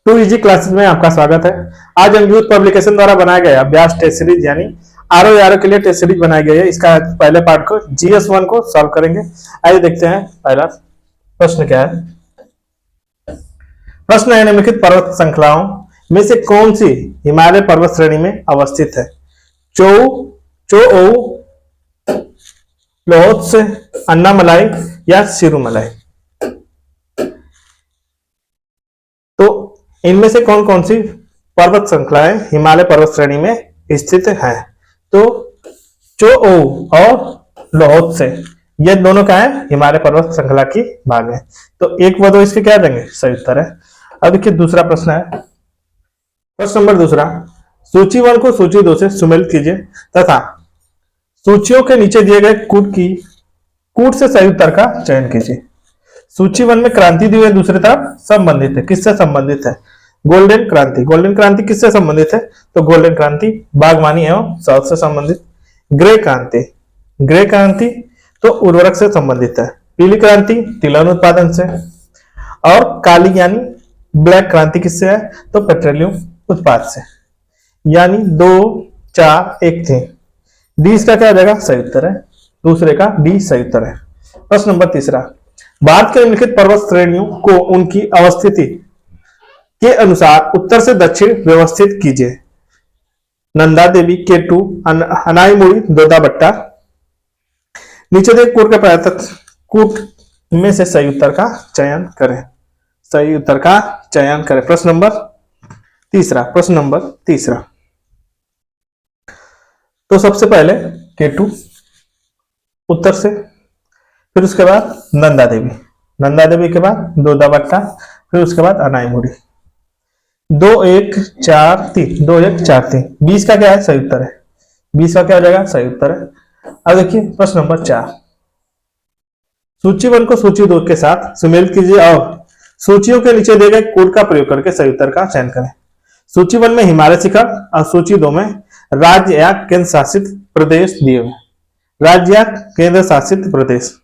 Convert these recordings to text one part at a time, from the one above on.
To easy classes में आपका स्वागत है। आज हम यूथ पब्लिकेशन द्वारा बनाया गया अभ्यास टेस्ट सीरीज यानी आरओ के लिए टेस्ट सीरीज बनाई गई है। इसका पहले पार्ट को GS1 को सॉल्व करेंगे। आइए देखते हैं पहला प्रश्न क्या है। प्रश्न है निम्नलिखित पर्वत श्रृंखलाओं में से कौन सी हिमालय पर्वत श्रेणी में अवस्थित है? चोऊ, लोत्स, अन्नामलाई या सिरुमलाई। तो इनमें से कौन कौन सी पर्वत श्रृंखलाएं हिमालय पर्वत श्रेणी में स्थित हैं? तो चोऊ और लोत्स ये दोनों क्या है? हिमालय पर्वत श्रृंखला की भाग है। तो एक व दो इसके क्या देंगे? सही उत्तर है। अब देखिए दूसरा प्रश्न है। प्रश्न नंबर दूसरा, सूची 1 को सूची 2 से सुमेलित कीजिए तथा सूचियों के नीचे दिए गए कूट से सही उत्तर का चयन कीजिए। सूची 1 में क्रांति दी हुई है, दूसरी तरफ संबंधित है। किससे संबंधित है? गोल्डन क्रांति। गोल्डन क्रांति किससे संबंधित है? तो गोल्डन क्रांति बागवानी एवं शौध से संबंधित। ग्रे क्रांति तो उर्वरक से संबंधित है। पीली क्रांति तिलहन उत्पादन से। और काली यानी ब्लैक क्रांति किससे है? तो पेट्रोलियम उत्पाद से। यानी 2, 4, 1 3। डी इसका क्या आ जाएगा? सही उत्तर है। दूसरे का डी सही उत्तर है। प्रश्न नंबर तीसरा, भारत के निम्नलिखित पर्वत श्रेणियों को उनकी अवस्थिति के अनुसार उत्तर से दक्षिण व्यवस्थित कीजिए। नंदा देवी, केटू, अनाईमुड़ी, दोदाबट्टा। नीचे दे कूट में से सही उत्तर का चयन करें। सही उत्तर का चयन करें। प्रश्न नंबर तीसरा। तो सबसे पहले केटू उत्तर से, फिर उसके बाद नंदा देवी के बाद दोदाबट्टा, फिर उसके बाद अनाईमुड़ी। 2 1 4 3। 20 का क्या है? सही उत्तर है। 20 का क्या हो जाएगा? सही उत्तर है। अब देखिए प्रश्न नंबर 4, सूची 1 को सूची 2 के साथ सुमेलित कीजिए और सूचियों के नीचे दिए गए कोड का प्रयोग करके सही उत्तर का चयन करें। सूची 1 में हिमालय शिखर और सूची 2 में राज्य या केंद्र शासित प्रदेश दिए हुए। राज्य या केंद्र शासित प्रदेश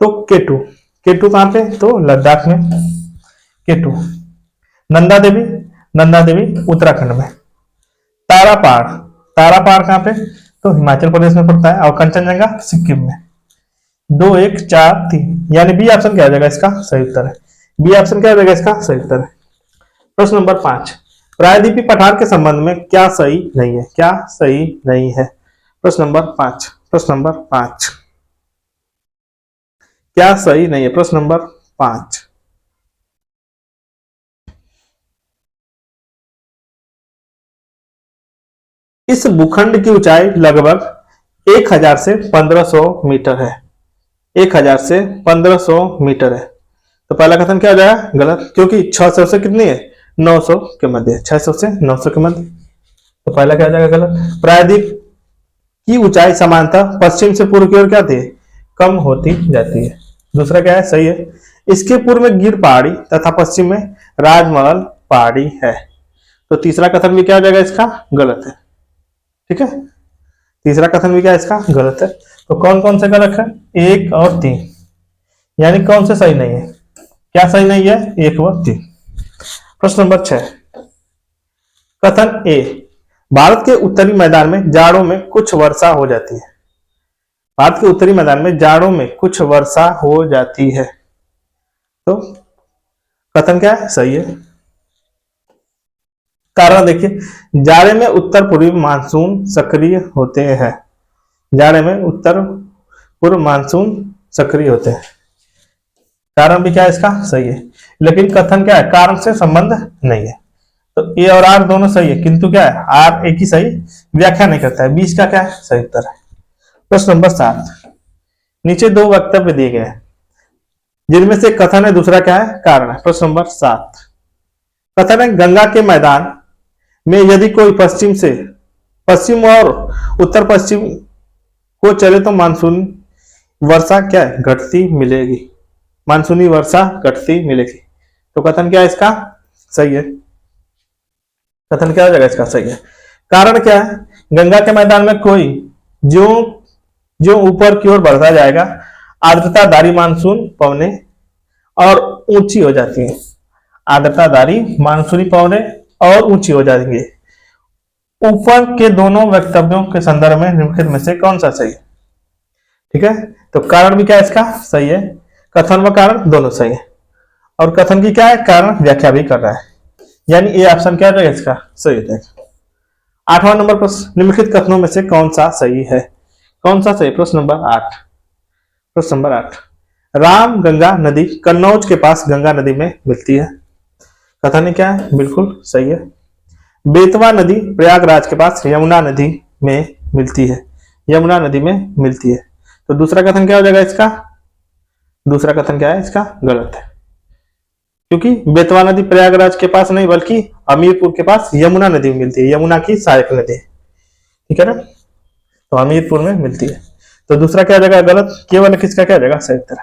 तो केटू कहां पे? तो लद्दाख में केटू। नंदा देवी उत्तराखंड में। तारापाड़ कहां पे? तो हिमाचल प्रदेश में पड़ता है। और कंचनजंगा सिक्किम में। 2 1 4 3 यानी बी ऑप्शन क्या हो जाएगा? इसका सही उत्तर है। बी ऑप्शन क्या हो जाएगा? इसका सही उत्तर है। प्रश्न नंबर 5, प्रायद्वीपीय पठार के संबंध में क्या सही नहीं है? क्या सही नहीं है? प्रश्न नंबर 5 क्या सही नहीं है? प्रश्न नंबर 5, इस भूखंड की ऊंचाई लगभग 1000 से 1500 मीटर है। 1000 से 1500 मीटर है। तो पहला कथन क्या हो जाएगा? गलत, क्योंकि 600 से कितनी है? 900 के मध्य। 600 से 900 के मध्य। तो पहला क्या हो जाएगा? गलत। प्रायद्वीप की ऊंचाई सामान्यतः पश्चिम से पूर्व की ओर क्या होती है? कम होती जाती है। दूसरा क्या है? सही है। इसके पूर्व में गिर पहाड़ी तथा पश्चिम में राजमहल पहाड़ी है। तो तीसरा कथन भी क्या हो जाएगा? इसका गलत है। ठीक है, तीसरा कथन भी क्या है? इसका गलत है। तो कौन कौन से गलत है? 1 और 3। यानी कौन से सही नहीं है? क्या सही नहीं है? 1 व 3। प्रश्न नंबर 6, कथन ए, भारत के उत्तरी मैदान में जाड़ों में कुछ वर्षा हो जाती है। भारत के उत्तरी मैदान में जाड़ों में कुछ वर्षा हो जाती है। तो कथन क्या है? सही है। कारण देखिए, जाड़े में उत्तर पूर्वी मानसून सक्रिय होते हैं। जाड़े में उत्तर पूर्व मानसून सक्रिय होते हैं। कारण भी क्या है? इसका सही है। लेकिन कथन क्या है? कारण से संबंध नहीं है। तो ए और आर दोनों सही है, किंतु क्या है? आर एक ही सही व्याख्या नहीं करता है। 20 का क्या है? सही उत्तर है। प्रश्न नंबर 7, नीचे 2 वक्तव्य दिए गए हैं जिनमें से कथन है, दूसरा क्या है? कारण है। प्रश्न नंबर 7, कथन है, गंगा के मैदान में यदि कोई पश्चिम और उत्तर पश्चिम को चले तो मानसून वर्षा क्या है? घटती मिलेगी। मानसूनी वर्षा घटती मिलेगी। तो कथन क्या है? इसका सही है। कथन क्या हो जाएगा? इसका सही है। कारण क्या है? गंगा के मैदान में कोई जो ऊपर की ओर बढ़ता जाएगा, आर्द्रताधारी मानसून पवने और ऊंची हो जाती है। आर्द्रताधारी मानसूनी पौधे और ऊंची हो जाएंगे। ऊपर के दोनों वक्तव्यों के संदर्भ में निम्नलिखित में से कौन सा सही है? ठीक है, तो कारण भी क्या है इसका सही है, कथन व कारण दोनों सही है, और कथन की क्या है कारण व्याख्या भी कर रहा है, यानी ये ऑप्शन क्या रहेगा इसका सही हो जाएगा। 8वां नंबर प्रश्न, निम्नलिखित कथनों में से कौन सा सही है? कौन सा सही? प्रश्न नंबर 8। प्रश्न नंबर 8, राम गंगा नदी कन्नौज के पास गंगा नदी में मिलती है। कथन क्या है? बिल्कुल सही है। बेतवा नदी प्रयागराज के पास यमुना नदी में मिलती है। यमुना नदी में मिलती है। तो दूसरा कथन क्या हो जाएगा इसका? दूसरा कथन क्या है इसका? गलत है, क्योंकि बेतवा नदी प्रयागराज के पास नहीं बल्कि हमीरपुर के पास यमुना नदी में मिलती है। यमुना की सहायक नदी, ठीक है ना, तो हमीरपुर में मिलती है। तो दूसरा क्या हो जाएगा? गलत। केवल किसका क्या हो जाएगा? सही उत्तर।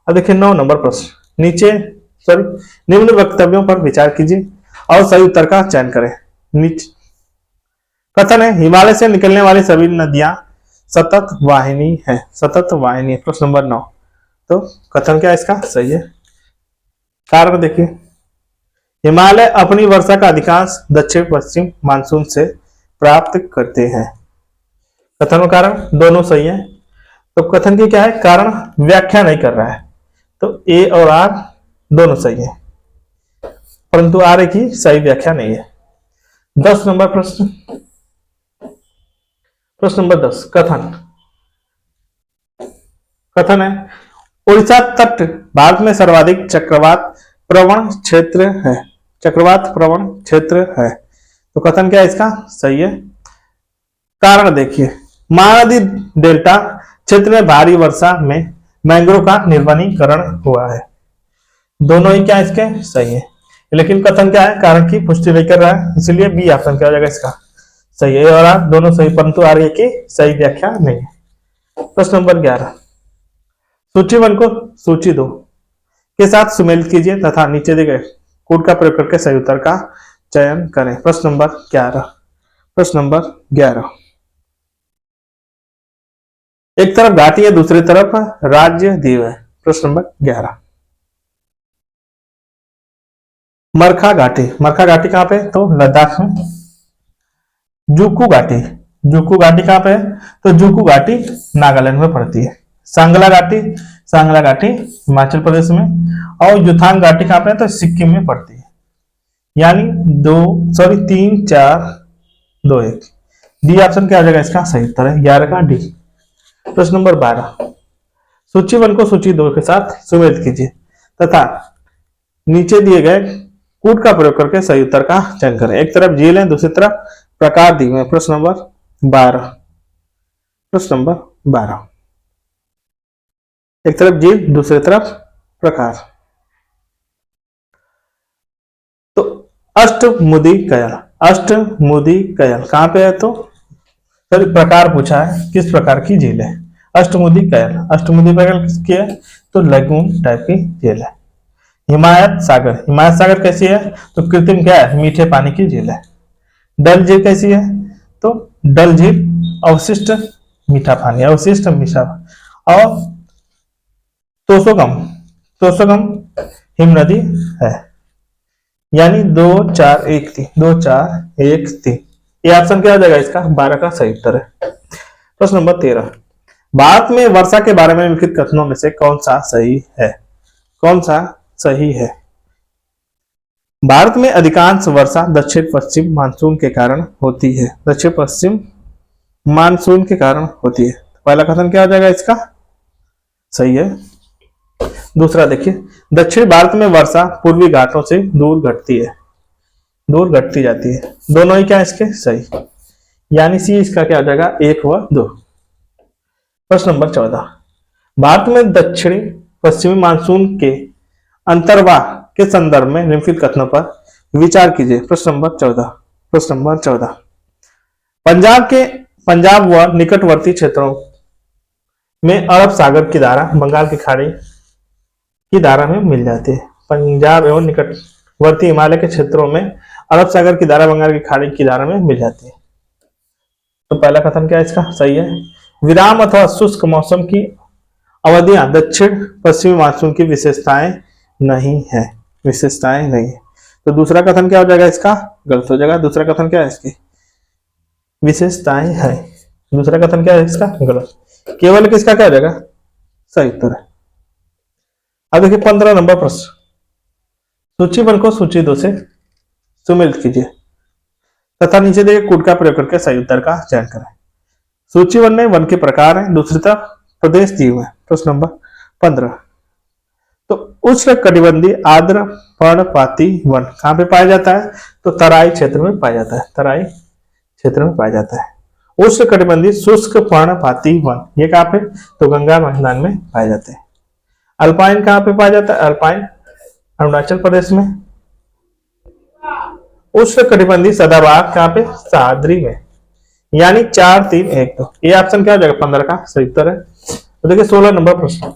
अब देखिए 9 नंबर प्रश्न, नीचे निम्न वक्तव्यों पर विचार कीजिए और सही उत्तर का चयन करें। नीचे कथन है हिमालय से निकलने वाली सभी नदियां सतत वाहिनी है। सतत वाहिनी है। प्रश्न नंबर 9, तो कथन क्या है इसका? सही है। कारण देखिए, हिमालय अपनी वर्षा का अधिकांश दक्षिण पश्चिम मानसून से प्राप्त करते हैं। कथन और कारण दोनों सही है। तो कथन की क्या है? कारण व्याख्या नहीं कर रहा है, तो ए और आर दोनों सही है, परंतु आर की सही व्याख्या नहीं है। 10 नंबर प्रश्न, प्रश्न नंबर 10, कथन। कथन है उड़ीसा तट भारत में सर्वाधिक चक्रवात प्रवण क्षेत्र है। चक्रवात प्रवण क्षेत्र है। तो कथन क्या है इसका? सही है। कारण देखिए, महानदी डेल्टा क्षेत्र में भारी वर्षा में मैंग्रोव का निर्वनीकरण हुआ है। दोनों ही क्या इसके सही है, लेकिन कथन क्या है? कारण की पुष्टि नहीं कर रहा है, इसलिए बी ऑप्शन क्या हो जाएगा इसका? सही है। और आर दोनों सही, परंतु आर की सही व्याख्या नहीं है। प्रश्न नंबर 11, सूची 1 को सूची 2 के साथ सुमेलित कीजिए तथा नीचे दिए गए कोड का प्रयोग करके सही उत्तर का चयन करें। प्रश्न नंबर 11। प्रश्न नंबर 11, एक तरफ घाटी है, दूसरी तरफ राज्य द्वीप है। प्रश्न नंबर 11, मरखा घाटी। मरखा घाटी कहां पे? तो लद्दाख में। जुकू घाटी, जुकू घाटी कहां पे है? तो जुकू घाटी नागालैंड में पड़ती है। सांगला घाटी, सांगला घाटी हिमाचल प्रदेश में। और युथांग घाटी कहां पे है? तो सिक्किम में पड़ती है। यानी 3 4 2 1, डी ऑप्शन क्या हो जाएगा इसका? सही उत्तर है 11 का डी। प्रश्न नंबर 12, सूची 1 को सूची 2 के साथ सुमेलित कीजिए तथा नीचे दिए गए कूट का प्रयोग करके सही उत्तर का चयन करें। एक तरफ झील है, दूसरी तरफ प्रकार दी हुई है। प्रश्न नंबर 12। प्रश्न नंबर 12, एक तरफ झील, दूसरी तरफ प्रकार। तो अष्टमुदी कयल, अष्टमुदी कयल कहां पे है? तो सर प्रकार पूछा है, किस प्रकार की झील है? अष्टमुदी कयल, अष्टमुदी कयल किसकी है? तो लगून टाइप की झील है। हिमायत सागर, हिमायत सागर कैसी है? तो कृत्रिम क्या है? मीठे पानी की झील है। डल झील कैसी है? तो डल झील अवशिष्ट मीठा पानी, अवशिष्ट मीठा। और तोसोगम, तोसोगम हिम नदी है। यानी 2 4 1 3, 2 4 1 3, ये ऑप्शन क्या हो जाएगा इसका? 12 का सही उत्तर है। प्रश्न नंबर 13, भारत में वर्षा के बारे में लिखित कथनों में से कौन सा सही है? कौन सा सही है? भारत में अधिकांश वर्षा दक्षिण पश्चिम मानसून के कारण होती है। दक्षिण पश्चिम मानसून के कारण होती है। पहला कथन क्या हो जाएगा इसका? सही है। दूसरा देखिए, दक्षिण भारत में वर्षा पूर्वी घाटों से दूर घटती है, दूर घटती जाती है। दोनों ही क्या इसके सही, यानी सी इसका क्या हो जाएगा? 1 व 2। प्रश्न नंबर 14, भारत में दक्षिणी पश्चिमी मानसून के अंतर्वाह के संदर्भ में निम्नलिखित कथनों पर विचार कीजिए। प्रश्न नंबर 14। प्रश्न नंबर 14, पंजाब व निकटवर्ती क्षेत्रों में अरब सागर की धारा बंगाल की खाड़ी की धारा में मिल जाती है। पंजाब एवं निकटवर्ती हिमालय के क्षेत्रों में अरब सागर की धारा बंगाल की खाड़ी की धारा में मिल जाती है। तो पहला कथन क्या है इसका? सही है। विराम अथवा शुष्क मौसम की अवधियां दक्षिण पश्चिमी मानसून की विशेषताएं नहीं है। विशेषताएं नहीं है। तो दूसरा कथन क्या हो जाएगा इसका? गलत हो जाएगा। दूसरा कथन क्या है इसकी? विशेषताएं है। दूसरा कथन क्या है इसका? गलत। केवल किसका क्या हो जाएगा? सही उत्तर है। अब देखिए 15 नंबर प्रश्न, सूची 1 को सूची 2 से सुमेलित कीजिए तथा नीचे दिए कूट का प्रयोग करके सही उत्तर का चयन करें। सूची 1 में वन के प्रकार हैं, दूसरी तरफ प्रदेश दिए हुए हैं। प्रश्न नंबर 15, तो उष्ण कटिबंधीय आर्द्र पर्णपाती वन कहां पे पाया जाता है? तो तराई क्षेत्र में पाया जाता है। तराई क्षेत्र में पाया जाता है। उष्ण कटिबंधीय शुष्क पर्णपाती वन ये कहां पे? तो गंगा मैदान में पाए जाते हैं। अल्पाइन कहां पे पाया जाता है? अल्पाइन अरुणाचल प्रदेश में। उष्ण कटिबंधीय सदाबहार कहां पे? सह्याद्री में। यानी 4 3 1 2 ये ऑप्शन क्या हो जाएगा? 15 का सही उत्तर है। तो देखिए 16 नंबर प्रश्न,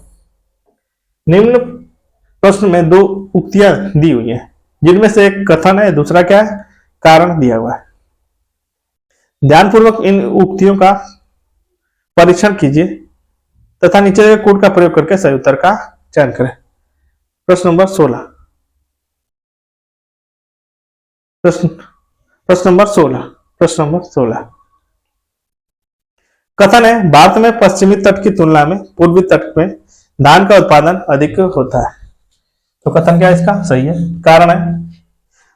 निम्न प्रश्न में 2 उक्तियां दी हुई हैं जिनमें से एक कथन है, दूसरा क्या है? कारण दिया हुआ है। ध्यानपूर्वक इन उक्तियों का परीक्षण कीजिए तथा नीचे कूट का प्रयोग करके सही उत्तर का चयन करें। प्रश्न नंबर 16, प्रश्न नंबर 16 कथन है, भारत में पश्चिमी तट की तुलना में पूर्वी तट में धान का उत्पादन अधिक होता है। तो कथन क्या है इसका? सही है। कारण है,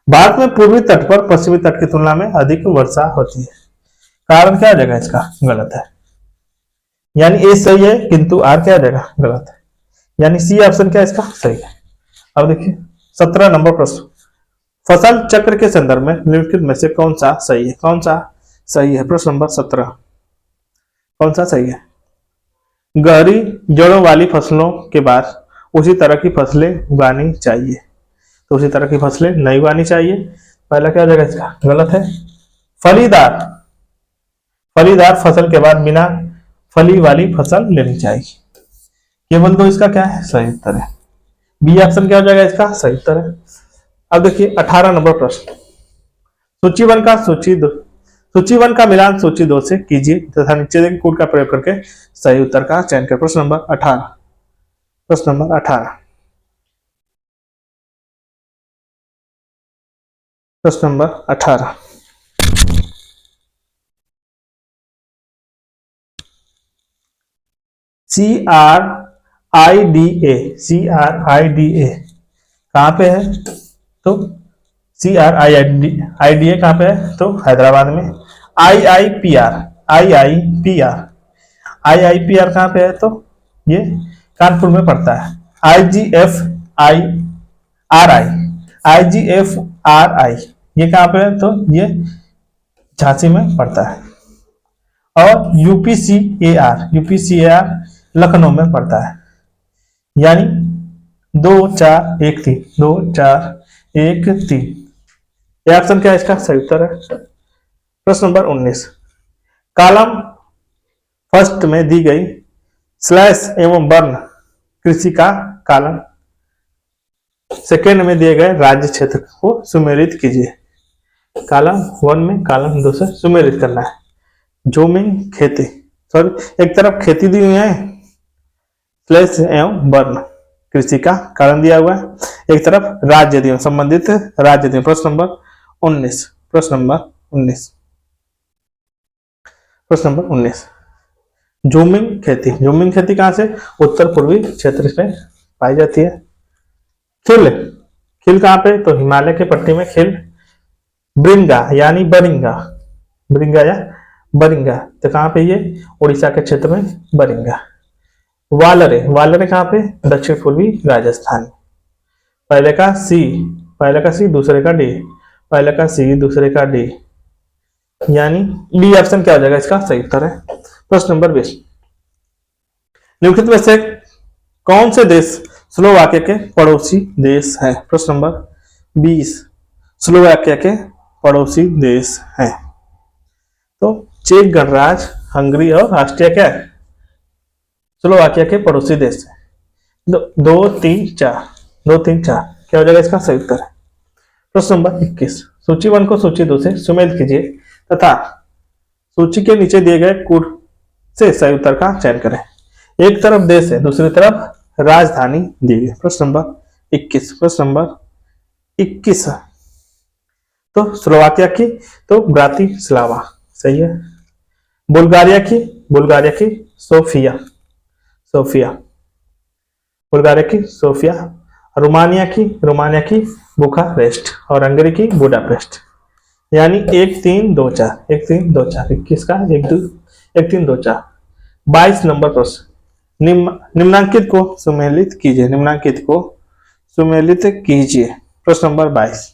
भारत में पूर्वी तट पर पश्चिमी तट की तुलना में अधिक वर्षा होती है। कारण क्या आ जाएगा इसका? गलत है। यानी ए सही है किंतु आर क्या आ जाएगा? गलत है। यानी सी ऑप्शन क्या है इसका? सही है। अब देखिए 17 नंबर प्रश्न, फसल चक्र के संदर्भ में निम्नलिखित में से कौन सा सही है? कौन सा सही है? प्रश्न नंबर 17 कौन सा सही है? गहरी जड़ों वाली फसलों के बाद उसी तरह की फसलें उगानी चाहिए। तो उसी तरह की फसलें नहीं उगानी चाहिए। पहला क्या हो जाएगा इसका? गलत है। फलीदार फसल के बाद बिना फली वाली फसल लेनी चाहिए। केवल 2 इसका क्या है? सही उत्तर है। बी ऑप्शन क्या हो जाएगा इसका? सही उत्तर है। अब देखिए 18 नंबर प्रश्न, सूची 1 का मिलान सूची 2 से कीजिए तथा नीचे देखे कूट का प्रयोग करके सही उत्तर का चयन करें। प्रश्न नंबर 18 CRIDA कहां पे है? तो CRIDA कहां पे है? तो हैदराबाद में। IIPR कहां पे है? तो ये कानपुर में पड़ता है। IGFRI ये कहां पे है? तो ये झांसी में पड़ता है। और यूपीसीएआर लखनऊ में पड़ता है। यानी 2 4 1 3 2 4 1 3 ये ऑप्शन क्या है इसका? सही उत्तर है। प्रश्न नंबर 19, कॉलम फर्स्ट में दी गई स्लैश एवं वर्ण कृषि का कॉलम सेकेंड में दिए गए राज्य क्षेत्र को सुमेलित कीजिए। कॉलम 1 में कॉलम 2 से सुमेलित करना है। जूमिंग खेती, सॉरी एक तरफ खेती दी हुई है स्लैश एवं वर्ण कृषि का कारण दिया हुआ है, एक तरफ राज्य दिए संबंधित राज्य दिए। प्रश्न नंबर 19 जूमिंग खेती कहां से? उत्तर पूर्वी क्षेत्र में पाई जाती है। खिल कहां पे? तो हिमालय के पट्टी में खिल। ब्रिंगा यानी बरिंगा या बरिंगा तो कहां पे? ये उड़ीसा के क्षेत्र में बरिंगा। वालरे कहां पे? दक्षिण पूर्वी राजस्थान। पहले का सी दूसरे का डी, पहले का सी दूसरे का डी, यानी डी ऑप्शन क्या हो जाएगा इसका? सही उत्तर है। प्रश्न नंबर 20, निम्नलिखित में से कौन से देश स्लोवाकिया के पड़ोसी देश है? प्रश्न नंबर 20 स्लोवाकिया के पड़ोसी देश हैं। तो चेक गणराज्य, हंगरी और ऑस्ट्रिया क्या है? स्लोवाकिया के पड़ोसी देश है। 2 3 4 क्या हो जाएगा इसका? सही उत्तर है। प्रश्न नंबर 21, सूची 1 को सूची 2 से सुमेलित कीजिए तथा सूची के नीचे दिए गए कूट से सही उत्तर का चयन करें। एक तरफ देश है, दूसरी तरफ राजधानी दी गई। प्रश्न नंबर 21। तो स्लोवाकिया की तो ब्रातिस्लावा सही है। बुल्गारिया की, बुल्गारिया की सोफिया, सोफिया, बुल्गारिया की सोफिया। रोमानिया की, रोमानिया की बुखारेस्ट और हंगरी की बुडापेस्ट। यानी 1 3 2 4, 1 3 2 4, 21 का 1 3 2 4। 22 नंबर प्रश्न, निम्नांकित को सुमेलित कीजिए, निम्नांकित को सुमेलित कीजिए। प्रश्न नंबर 22,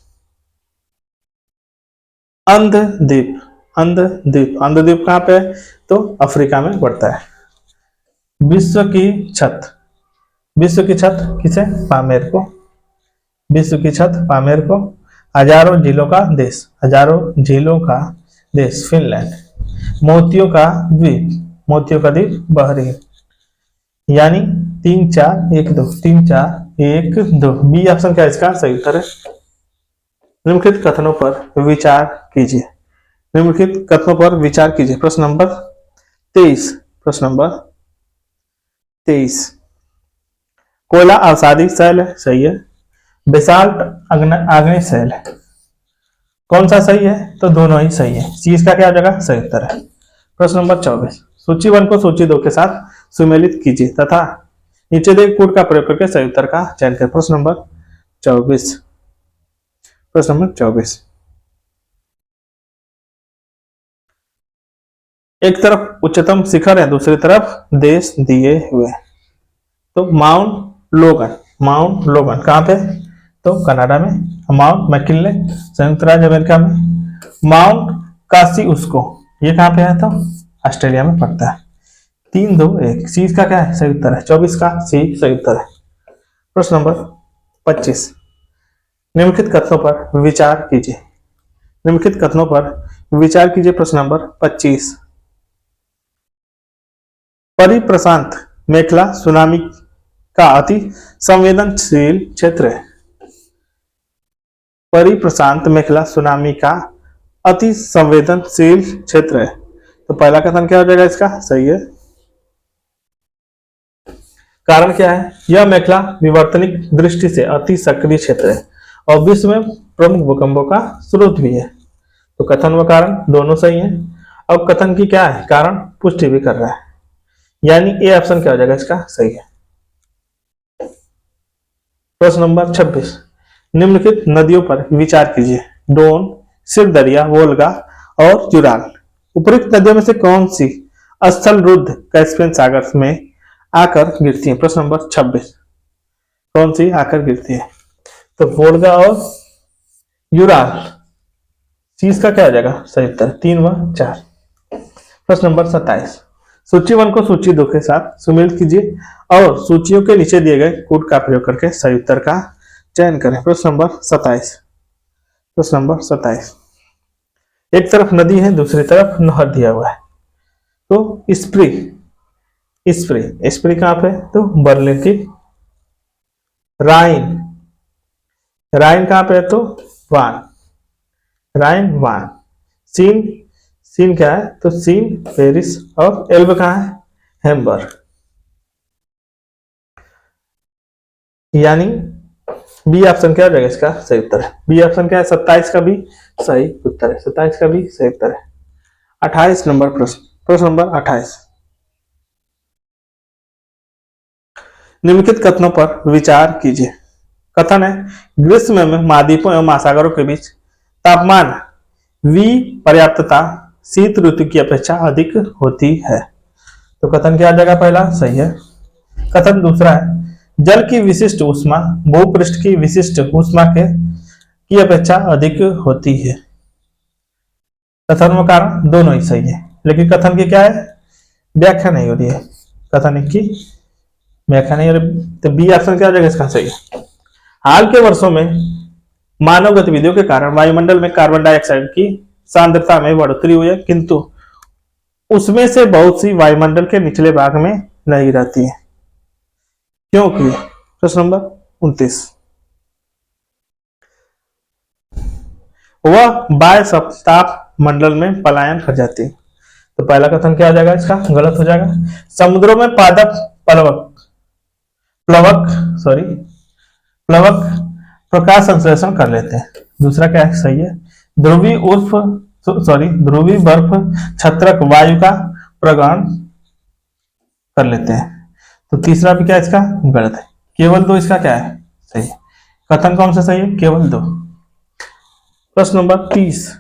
अंधद्वीप, अंधद्वीप, अंधद्वीप कहाँ पे है? तो अफ्रीका में पड़ता है। विश्व की छत, विश्व की छत किसे? पामेर को, विश्व की छत पामेर को। हजारों झीलों का देश, हजारों झीलों का देश फिनलैंड। मोतियों का द्वीप, मोतियों का द्वीप बहरीन। यानी 3 4 1 2, 3 4 1 2। बी ऑप्शन क्या इसका सही उत्तर है। निम्नलिखित कथनों पर विचार कीजिए, निम्नलिखित कथनों पर विचार कीजिए। प्रश्न नंबर 23, प्रश्न नंबर 23, कोयला अवसादी शैल है, सही है। बेसाल्ट आग्नेय शैल है, कौन सा सही है? तो दोनों ही सही है। सी इसका क्या हो जाएगा? सही उत्तर है। प्रश्न नंबर 24, सूची 1 को सूची 2 के साथ सुमेलित कीजिए तथा नीचे दिए कोड का प्रयोग करके सही उत्तर का चयन करें। प्रश्न नंबर 24, प्रश्न नंबर 24, एक तरफ उच्चतम शिखर है, दूसरी तरफ देश दिए हुए। तो माउंट लोगन, माउंट लोगन कहाँ पे? तो कनाडा में। माउंट मैकिनले संयुक्त राज्य अमेरिका में। माउंट कासी उसको ये कहाँ पे है? तो ऑस्ट्रेलिया में पड़ता है। 3 2 1, सी का क्या है? सही उत्तर है। 24 का सी सही उत्तर है। प्रश्न नंबर 25, निम्नलिखित कथनों पर विचार कीजिए, निम्नलिखित कथनों पर विचार कीजिए। प्रश्न नंबर 25, परिप्रशांत मेखला सुनामी का अति संवेदनशील क्षेत्र है। परिप्रशांत मेखला सुनामी का अति संवेदनशील क्षेत्र है। तो पहला कथन क्या हो जाएगा इसका? सही है। कारण क्या है? यह मेखला विवर्तनिक दृष्टि से अति सक्रिय क्षेत्र है और विश्व में प्रमुख भूकंपों का स्रोत भी है। तो कथन व कारण दोनों सही है। अब कथन की क्या है? कारण पुष्टि भी कर रहा है, यानी ए ऑप्शन क्या हो जाएगा इसका? सही है। प्रश्न नंबर 26, निम्नलिखित नदियों पर विचार कीजिए। डोन, सिरदरिया, वोल्गा और यूराल। उपरोक्त नदियों में से कौन सी स्थल रुद्ध कैस्पियन सागर में आकर गिरती है? प्रश्न नंबर 26, कौन सी आकर गिरती है? तो वोल्गा और यूराल। चीज का क्या हो जाएगा? सही उत्तर 3 व 4। प्रश्न नंबर 27, सूची 1 को सूची 2 के साथ सुमेलित कीजिए और सूचियों के नीचे दिए गए कोड का प्रयोग करके सही उत्तर का चयन करें। प्रश्न नंबर 27, प्रश्न नंबर 27, एक तरफ नदी है, दूसरी तरफ नहर दिया हुआ है। तो स्प्री, स्प्री, स्प्री कहां पे? तो बर्लिन की। राइन, राइन कहां पे है? तो वान, राइन वान। सीन, सीन क्या है? तो सीन पेरिस और एल्ब कहां है? हैम्बर्ग। यानी बी ऑप्शन क्या हो जाएगा इसका? सही उत्तर है। बी ऑप्शन क्या है? 27 का भी सही उत्तर है, 27 का भी सही उत्तर है। 28 नंबर प्रश्न, प्रश्न नंबर 28, निम्नलिखित कथनों पर विचार कीजिए। कथन है, ग्रीष्म में महाद्वीपों एवं महासागरों के बीच तापमान वी पर्याप्तता शीत ऋतु की अपेक्षा अधिक होती है। तो कथन क्या आ जाएगा? पहला सही है। कथन दूसरा है, जल की विशिष्ट ऊष्मा भूपृष्ठ की विशिष्ट ऊष्मा के की अपेक्षा अधिक होती है। कथन व कारण दोनों ही सही है, लेकिन कथन की क्या है? व्याख्या नहीं हो रही है। कथन की व्याख्या नहीं हो रही, तो बी ऑप्शन क्या हो जाएगा इसका? सही है। हाल के वर्षों में मानव गतिविधियों के कारण वायुमंडल में कार्बन डाइऑक्साइड की सांद्रता में बढ़ोतरी हुई है, किंतु उसमें से बहुत सी वायुमंडल के निचले भाग में नहीं रहती है। क्योंकि प्रश्न नंबर 29, वह बाह्य ताप मंडल में पलायन कर जाती है। तो पहला कथन क्या हो जाएगा इसका? गलत हो जाएगा। समुद्रों में पादप प्लवक, प्लवक सॉरी प्लवक प्रकाश संश्लेषण कर लेते हैं। दूसरा क्या है सही है, ध्रुवी ध्रुवी बर्फ छत्रक वायु का प्रगान कर लेते हैं। तो तीसरा भी क्या है इसका गलत है, केवल दो इसका क्या है सही है। कथन कौन सा सही है, केवल दो। प्रश्न नंबर 30,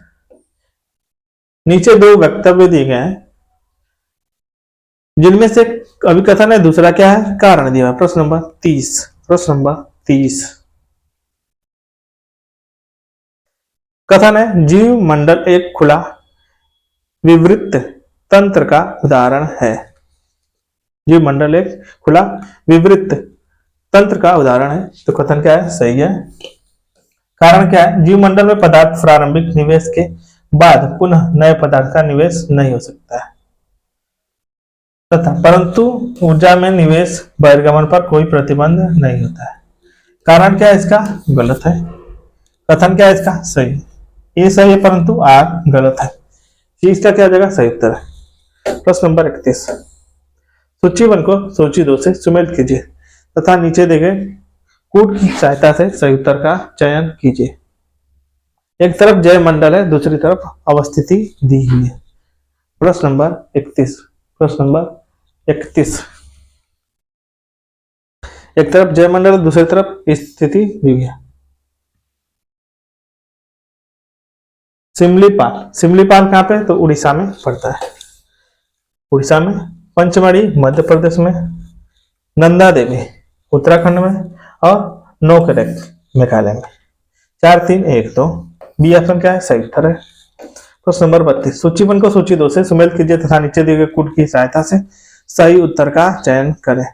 नीचे दो वक्तव्य दिए गए हैं जिनमें से अभी कथन है, दूसरा क्या है कारण दिया है। प्रश्न नंबर 30 कथन है, जीव मंडल एक खुला विवृत तंत्र का उदाहरण है। जीव मंडल एक खुला विवृत तंत्र का उदाहरण है। तो कथन क्या है सही है। कारण क्या है, जीव मंडल में पदार्थ प्रारंभिक निवेश के बाद पुनः नए पदार्थ का निवेश नहीं हो सकता है तथा परंतु ऊर्जा में निवेश बहिर्गमन पर कोई प्रतिबंध नहीं होता है। कारण क्या है इसका गलत है। कथन क्या है इसका सही, ये सही है परंतु आर गलत है। इसका क्या हो जाएगा सही उत्तर है। प्रश्न नंबर 31, सूची 1 को सूची 2 से सुमेलित कीजिए तथा नीचे दिए गए कूट की सहायता से सही उत्तर का चयन कीजिए। एक तरफ जय मंडल है, दूसरी तरफ अवस्थिति दी हुई है। प्रश्न नंबर 31 एक तरफ जय मंडल है, दूसरी तरफ स्थिति दी हुई है। सिमलीपाल कहाँ पे, तो उड़ीसा में पड़ता है। उड़ीसा में, पंचमढ़ी मध्य प्रदेश में, नंदा देवी उत्तराखंड में और नोकरेक मेघालय में। 4 3 1 2 बी ऑप्शन क्या है सही उत्तर है। प्रश्न नंबर 32, सूची 1 को सूची 2 से सुमेलित कीजिए तथा नीचे दिए गए कूट की सहायता से सही उत्तर का चयन करें।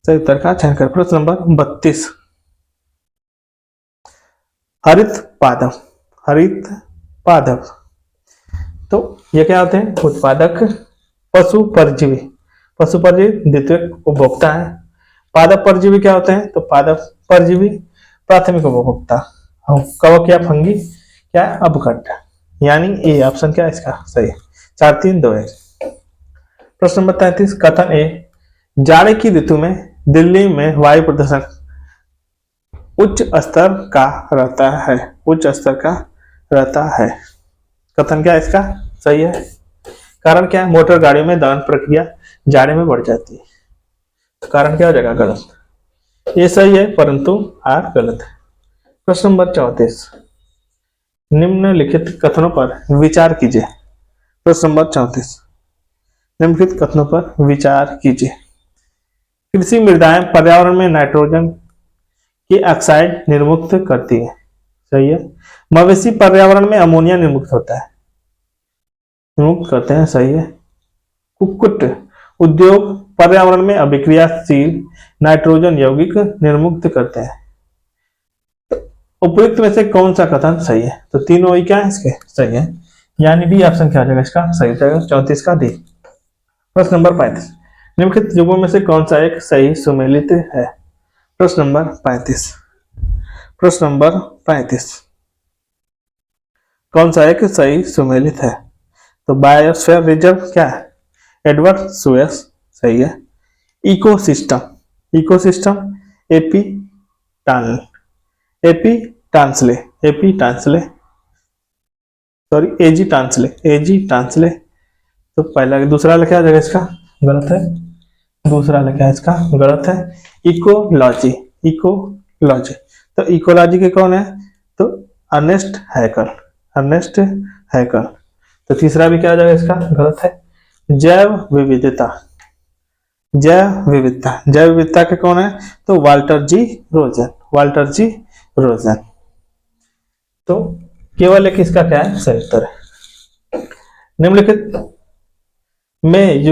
सही उत्तर का चयन करें। प्रश्न नंबर 32, हरित पादप तो ये क्या होते हैं, उत्पादक पशु परजीवी द्वितीयक उपभोक्ता है। पादप परजीवी क्या होते हैं, तो पादप परजीवी प्राथमिक उपभोक्ता। कवक या फंगी क्या अपघट, यानी ए ऑप्शन क्या है इसका सही। 4 3 2 1। प्रश्न नंबर 33, कथन ए, जाड़े की ऋतु में दिल्ली में वायु प्रदूषण उच्च स्तर का रहता है। कथन क्या है इसका सही है। कारण क्या है, मोटर गाड़ियों में दहन प्रक्रिया जाड़े में बढ़ जाती है। तो कारण क्या हो जाएगा गलत। ये सही है परंतु आर गलत है। प्रश्न नंबर 34, निम्नलिखित कथनों पर विचार कीजिए। प्रश्न नंबर 34, निम्नलिखित कथनों पर विचार कीजिए। कृषि मृदाएं पर्यावरण में नाइट्रोजन की ऑक्साइड निर्मुक्त करती है, सही है। मवेशी पर्यावरण में अमोनिया निर्मुक्त करते हैं, सही है। कुक्कुट उद्योग पर्यावरण में अभिक्रियाशील नाइट्रोजन यौगिक निर्मुक्त करते हैं। उपयुक्त में से कौन सा कथन सही है, तो तीनों ही क्या है इसके सही है, यानी बी ऑप्शन क्या हो जाएगा इसका सही हो जाएगा। 34 का डी। प्रश्न नंबर 35, निम्नलिखित युगों में से कौन सा एक सही सुमेलित है। प्रश्न नंबर 35 कौन सा एक सही सुमेलित है, तो बायोस्फीयर रिजर्व क्या है, एडवर्ड सुएस सही है। इकोसिस्टम एपी टांसले एजी टांसले तो पहला दूसरा लिखा जाएगा इसका गलत है। दूसरा लिखा है इसका गलत है। इकोलॉजी तो इकोलॉजी के कौन है, तो अर्नेस्ट हैकल। तो तीसरा भी क्या हो जाएगा इसका गलत है। जैव विविधता के कौन है, तो वाल्टर जी रोजन। तो केवल एक इसका क्या है सही उत्तर है। निम्नलिखित में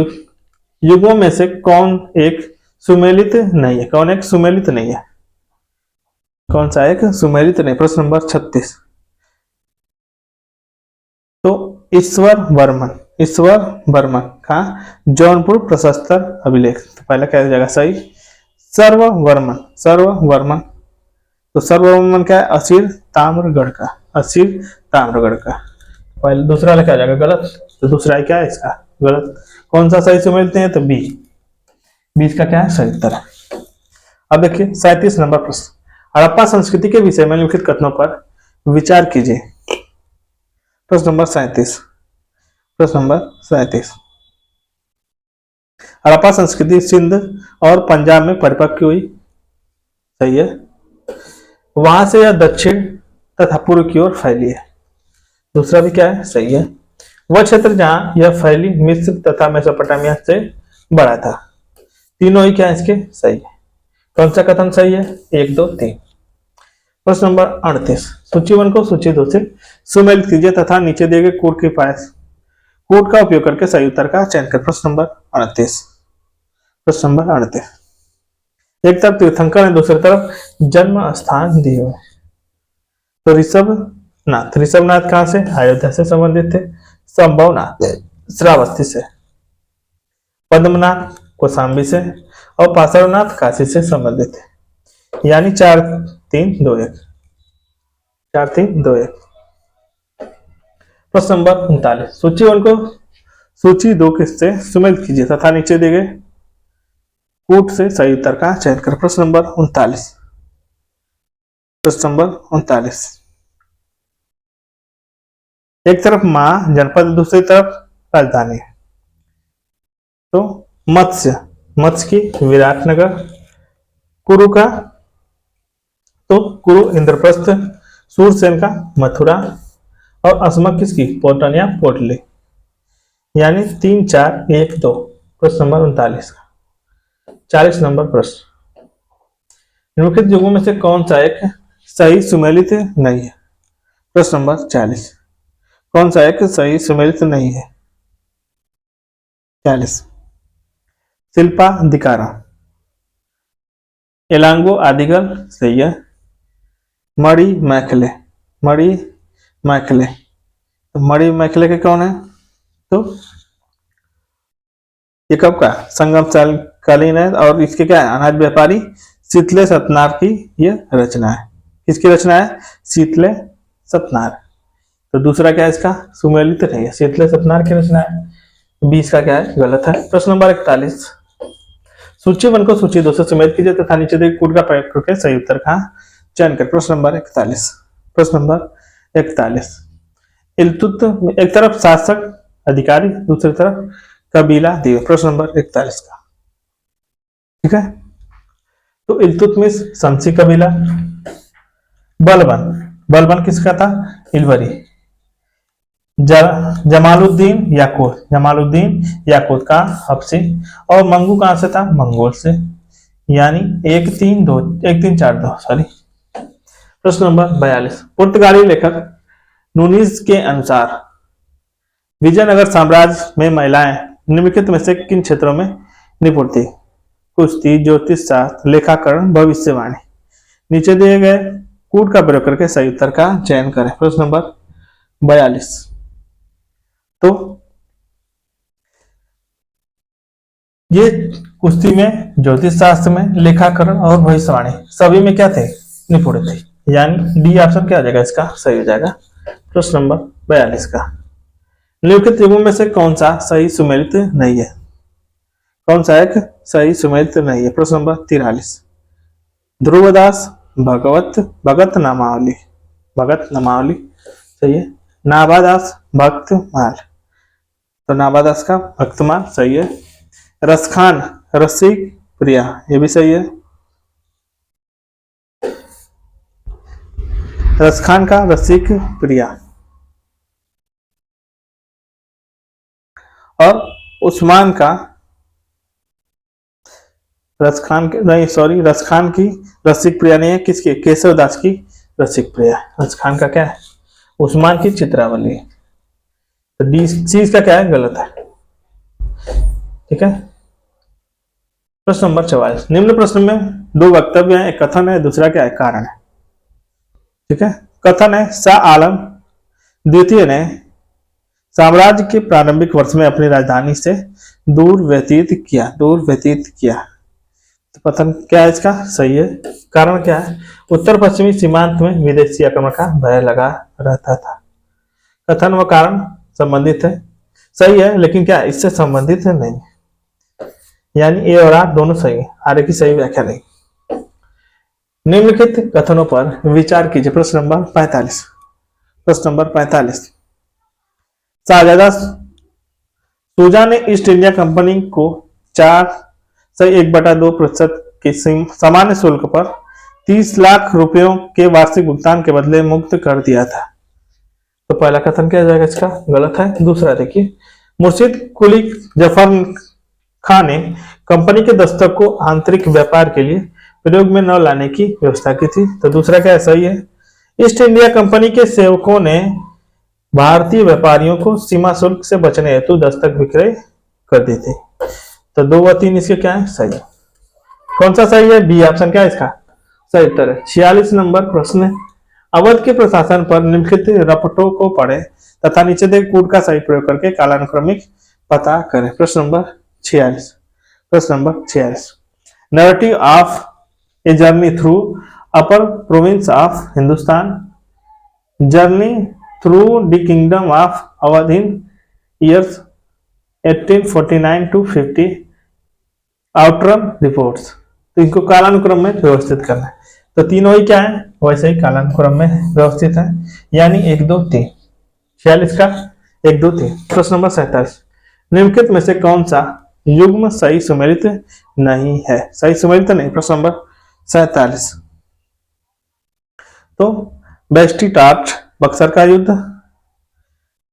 युगों में से कौन एक सुमेलित नहीं है, कौन सा एक सुमेलित नहीं। प्रश्न नंबर 36, तो ईश्वर वर्मन का जौनपुर प्रशस्तर अभिलेख, तो पहला क्या जाएगा सही। सर्ववर्मन तो सर्ववर्मन क्या है, असीर ताम्रगढ़ का। पहले दूसरा क्या जाएगा गलत, तो दूसरा क्या है इसका गलत। कौन सा सही सुमेलित है, तो बी। 20 का क्या है सही उत्तर है। अब देखिए 37 नंबर प्रश्न, हड़प्पा संस्कृति के विषय में निम्नलिखित कथनों पर विचार कीजिए। प्रश्न नंबर 37। प्रश्न नंबर 37। हड़प्पा संस्कृति सिंध और पंजाब में परिपक्व हुई। सही है। वहां से यह दक्षिण तथा पूर्व की ओर फैली है। दूसरा भी क्या है? सही है। वह क्षेत्र जहां यह फैली मिस्र तथा मेसोपोटामिया से बड़ा था। तीनों ही क्या है इसके? सही है। कौन सा कथन सही है? 1, 2, 3। प्रश्न नंबर 38। सूची 1 को सूची 2 से सुमेलित कीजिए तथा नीचे दिए गए कोड के पास कोड का उपयोग करके सही उत्तर का चयन करें। प्रश्न नंबर 38। प्रश्न नंबर 38। एक तरफ तीर्थंकर है, दूसरी तरफ जन्म स्थान दिए हुए। तो ऋषभनाथ कहां से? अयोध्या से संबंधित थे। संभवनाथ श्रावस्ती से। पद्मनाथ कौशाम्बी से और पार्श्वनाथ काशी से संबंधित है। यानी 4, 3, 2, 1। 4, 3, 2, 1। प्रश्न नंबर 39। सूची 1 को सूची 2 से सुमेलित कीजिए तथा नीचे दिए गए कूट से सही उत्तर का चयन करें। प्रश्न नंबर 39। प्रश्न नंबर 39। एक तरफ मां जनपद, दूसरी तरफ राजधानी। तो मत्स्य की विराटनगर। कुरु का तो कुरु इंद्रप्रस्थ। सूरसेन का मथुरा। और अस्मक किसकी? पोर्टन या पोटली। यानी 3, 4, 1, 2। प्रश्न नंबर 39 का 40 नंबर प्रश्न। निम्नलिखित युगों में से कौन सा एक सही सुमेलित नहीं है? प्रश्न नंबर 40। कौन सा एक सही सुमेलित नहीं है? 40। शिल्पा दिकारा, एलांगो आदिगल। सही है। मणि मैखले। तो मणि मैखले के कौन है? तो ये कब का? संगम कालीन है। और इसके क्या है? अनाज व्यापारी शीतले सतनार की ये रचना है। किसकी रचना है? शीतले सतनार। तो दूसरा क्या है इसका? सुमेलित नहीं है, शीतले सतनार की रचना है। 20 का क्या है? गलत है। प्रश्न नंबर 41। सूची 1 को सूची 2 से सुमेलित कीजिए तथा नीचे दिए कोड का प्रयोग करके सही उत्तर का चयन करें। प्रश्न नंबर 41। प्रश्न नंबर 41। इल्तुत एक तरफ शासक अधिकारी, दूसरी तरफ कबीला दिए। प्रश्न नंबर 41 का। ठीक है। तो इल्तुतमिश शमसी कबीला। बलबन किसका था? इलवरी। जमालुद्दीन याकूत का हबसी। और मंगू कहां से था? मंगोल से। यानी 1, 3, 2, 1, 3, 4, 2। सॉरी। प्रश्न नंबर 42। पुर्तगाली लेखक नूनीज के अनुसार विजयनगर साम्राज्य में महिलाएं निम्नलिखित में से किन क्षेत्रों में निपुण थी? कुश्ती, ज्योतिष शास्त्र, लेखाकरण, भविष्यवाणी। नीचे दिए गए कूट का प्रयोग करके सही उत्तर का चयन करें। प्रश्न नंबर 42। तो ये कुश्ती में, ज्योतिष शास्त्र में, लेखाकरण और भविष्यवाणी सभी में क्या थे? निपुण थे। यानी डी ऑप्शन क्या हो जाएगा इसका? सही हो जाएगा। प्रश्न नंबर 42 का। निम्नलिखित युगों में से कौन सा सही सुमेलित नहीं है? कौन सा एक सही सुमेलित नहीं है? प्रश्न नंबर 43। ध्रुवदास भगत नामावली। सही है। नाभादास भक्तमाल। तो नाभादास का भक्तमाल सही है। रसखान रसिक प्रिया, ये भी सही है। रसखान का रसिक प्रिया। और उस्मान का रसखान की रसिक प्रिया नहीं है। किसकी? केशवदास की रसिक प्रिया। रसखान का क्या है? उस्मान की चित्रावली। तो डी चीज का क्या है? गलत है। ठीक है। प्रश्न नंबर 44। निम्न प्रश्न में 2 वक्तव्य हैं, एक कथन है, दूसरा क्या है? कारण है। ठीक है। कथन है, शाह आलम द्वितीय ने साम्राज्य के प्रारंभिक वर्ष में अपनी राजधानी से दूर व्यतीत किया। तो कथन क्या है इसका? सही है। कारण क्या है? उत्तर पश्चिमी सीमांत में विदेशी आक्रमण का भय लगा रहता था। कथन व कारण संबंधित है। सही है, लेकिन क्या इससे संबंधित है? नहीं। यानी ए और आर दोनों सही है, आर की सही व्याख्या नहीं। निम्नलिखित कथनों पर विचार कीजिए। प्रश्न नंबर 45। प्रश्न नंबर 45। शाहजादा सूजा ने ईस्ट इंडिया कंपनी को 4.1/2% के सामान्य शुल्क पर 30 लाख रुपयों के वार्षिक भुगतान के बदले मुक्त कर दिया था। तो पहला कथन क्या जाएगा इसका? गलत है। दूसरा देखिए, मुर्शिद कुली जफर खां ने कंपनी के दस्तक को आंतरिक व्यापार के लिए प्रयोग में न लाने की व्यवस्था की थी। तो दूसरा क्या सही है? ईस्ट इंडिया कंपनी के सेवकों ने भारतीय व्यापारियों को सीमा शुल्क से बचने हेतु दस्तक विक्रय कर दी थी। तो 2 व 3 इसके क्या है? सही। कौन सा सही है? बी ऑप्शन क्या है इसका सही उत्तर है। 46 नंबर प्रश्न, अवध के प्रशासन पर निम्नलिखित रपटों को पढ़े तथा नीचे दे कूट का सही प्रयोग करके कालानुक्रमिक पता करें। प्रश्न नंबर 46। प्रश्न number 46। Narrative of a journey through upper province of Hindustan, journey through the kingdom of Awadh in years 1849 to 50, Outram reports. तो इनको कालानुक्रम में व्यवस्थित करना है। तो तीनों ही क्या है? वैसे ही कालानुक्रम में व्यवस्थित है, यानी 1 2 3। 46 का 1 2 3। प्रश्न नंबर 47। निम्नलिखित में से कौन सा युग्म सही सुमेलित नहीं है? सही सुमेलित नहीं। प्रश्न नंबर 47। तो बेस्टीटाट बक्सर का युद्ध,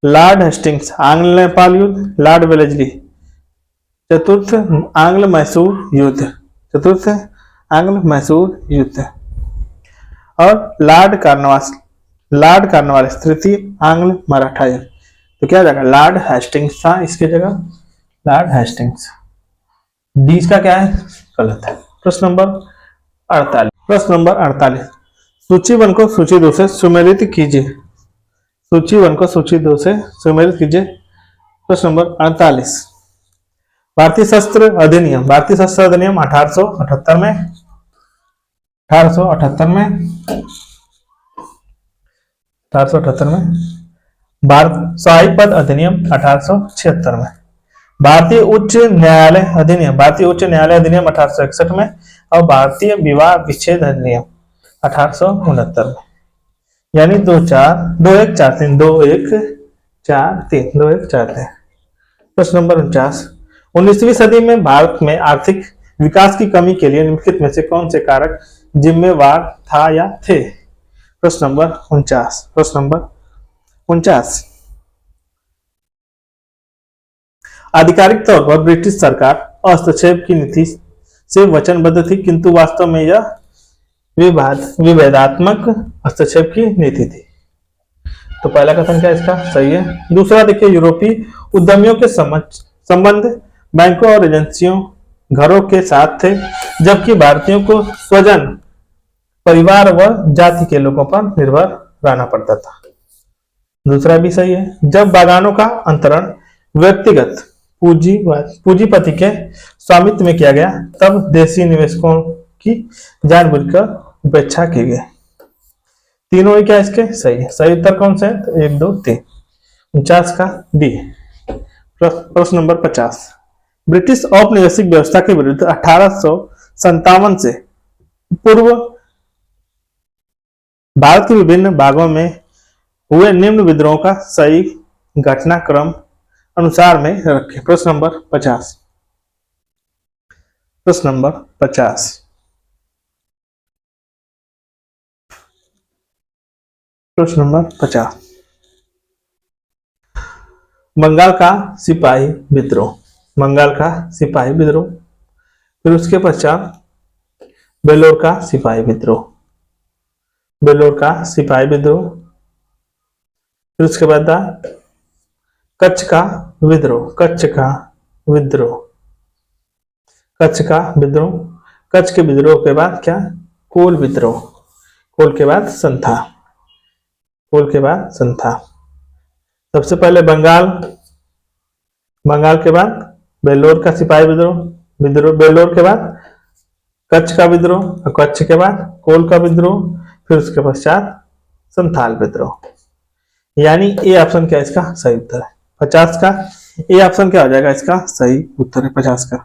लॉर्ड हेस्टिंग्स आंग्ल नेपाल युद्ध, लॉर्ड वेलेस्ली चतुर्थ आंग्ल मैसूर युद्ध, चतुर्थ आंग्ल मैसूर युद्ध, और लॉर्ड कार्नवालिस तृतीय आंग्ल मराठा युद्ध। तो क्या जाएगा? लॉर्ड हेस्टिंग्स था इसके जगह, लॉर्ड हेस्टिंग्स। डी इसका क्या है? गलत है। प्रश्न नंबर 48। प्रश्न नंबर 48। सूची 1 को सूची 2 से सुमेलित कीजिए। सूची 1 को सूची 2 से सुमेलित कीजिए। प्रश्न नंबर 48। भारतीय शस्त्र अधिनियम 1878 में 1878 में भारत सहायक पद अधिनियम 1876 में, भारतीय उच्च न्यायालय अधिनियम 1861 में, और भारतीय विवाह विच्छेद अधिनियम 1869 में। यानी 2 4 2 1 4 3 2 1 4 3 2 1 4 3। प्रश्न नंबर 49। 19वीं सदी में भारत में आर्थिक विकास की कमी के लिए निम्नलिखित में से कौन से कारक जिम्मेवार था या थे? प्रश्न नंबर 49। प्रश्न नंबर 49। आधिकारिक तौर पर ब्रिटिश सरकार हस्तक्षेप की नीति से वचनबद्ध थी, किंतु वास्तव में यह विभेदात्मक हस्तक्षेप की नीति थी। तो पहला कथन क्या इसका सही है। दूसरा देखिए, यूरोपीय उद्यमियों के संबंध बैंकों और एजेंसियों घरों के साथ थे, जबकि भारतीयों को स्वजन परिवार व जाति के लोगों पर निर्भर रहना पड़ता था। दूसरा भी सही है। जब बागानों का अंतरण व्यक्तिगत पूंजीपति के स्वामित्व में किया गया, तब देशी निवेशकों की जानबूझकर उपेक्षा की गई। तीनों ही क्या इसके सही है। सही उत्तर कौन सा है? तो 1 2 3। 49 का डी। प्रश्न नंबर 50। ब्रिटिश औपनिवेशिक व्यवस्था के विरुद्ध 1857 से पूर्व भारत के विभिन्न भागों में हुए निम्न विद्रोह का सही घटनाक्रम अनुसार में रखें। प्रश्न नंबर 50। प्रश्न नंबर 50। प्रश्न नंबर 50। बंगाल का सिपाही विद्रोह, बंगाल का सिपाही विद्रोह, फिर उसके पश्चात बेलोर का सिपाही विद्रोह, बेलोर का सिपाही विद्रोह, फिर उसके बाद कच्छ का विद्रोह, कच्छ का विद्रोह, कच्छ का विद्रोह, कच्छ के विद्रोह के बाद क्या? कोल विद्रोह, कोल के बाद संथा, कोल के बाद संथा। सबसे पहले बंगाल, बंगाल के बाद बेलोर का सिपाही विद्रोह, बेलोर के बाद कच्छ का विद्रोह, और कच्छ के बाद कोल का विद्रोह, फिर उसके पश्चात संथाल विद्रोह। यानी ए ऑप्शन क्या इसका सही उत्तर है। 50 का ए ऑप्शन क्या हो जाएगा इसका सही उत्तर है 50 का।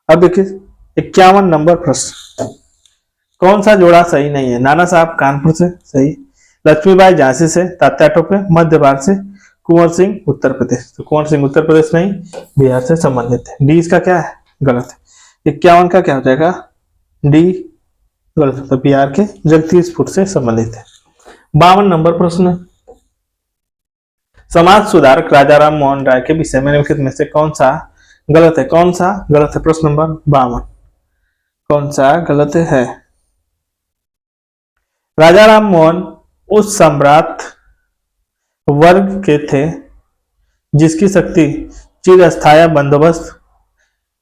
अब देखिए 51 नंबर प्रश्न, कौन सा जोड़ा सही नहीं है? नाना साहब कानपुर से सही, लक्ष्मीबाई झांसी से, तात्या टोपे मध्य भारत से, कुंवर सिंह उत्तर प्रदेश। तो कुंवर सिंह उत्तर प्रदेश नहीं, बिहार से संबंधित है। डी इसका क्या है? गलत है। 51 का क्या हो जाएगा? डी गलत है। तो बिहार के जगदीशपुर से संबंधित है। 52 नंबर प्रश्न, समाज सुधारक राजा राम मोहन राय के विषय में निम्नलिखित में से कौन सा गलत है? कौन सा गलत है? प्रश्न नंबर 52 कौन सा गलत है? राजा राम मोहन उस सम्राट वर्ग के थे जिसकी शक्ति चिरस्थायी बंदोबस्त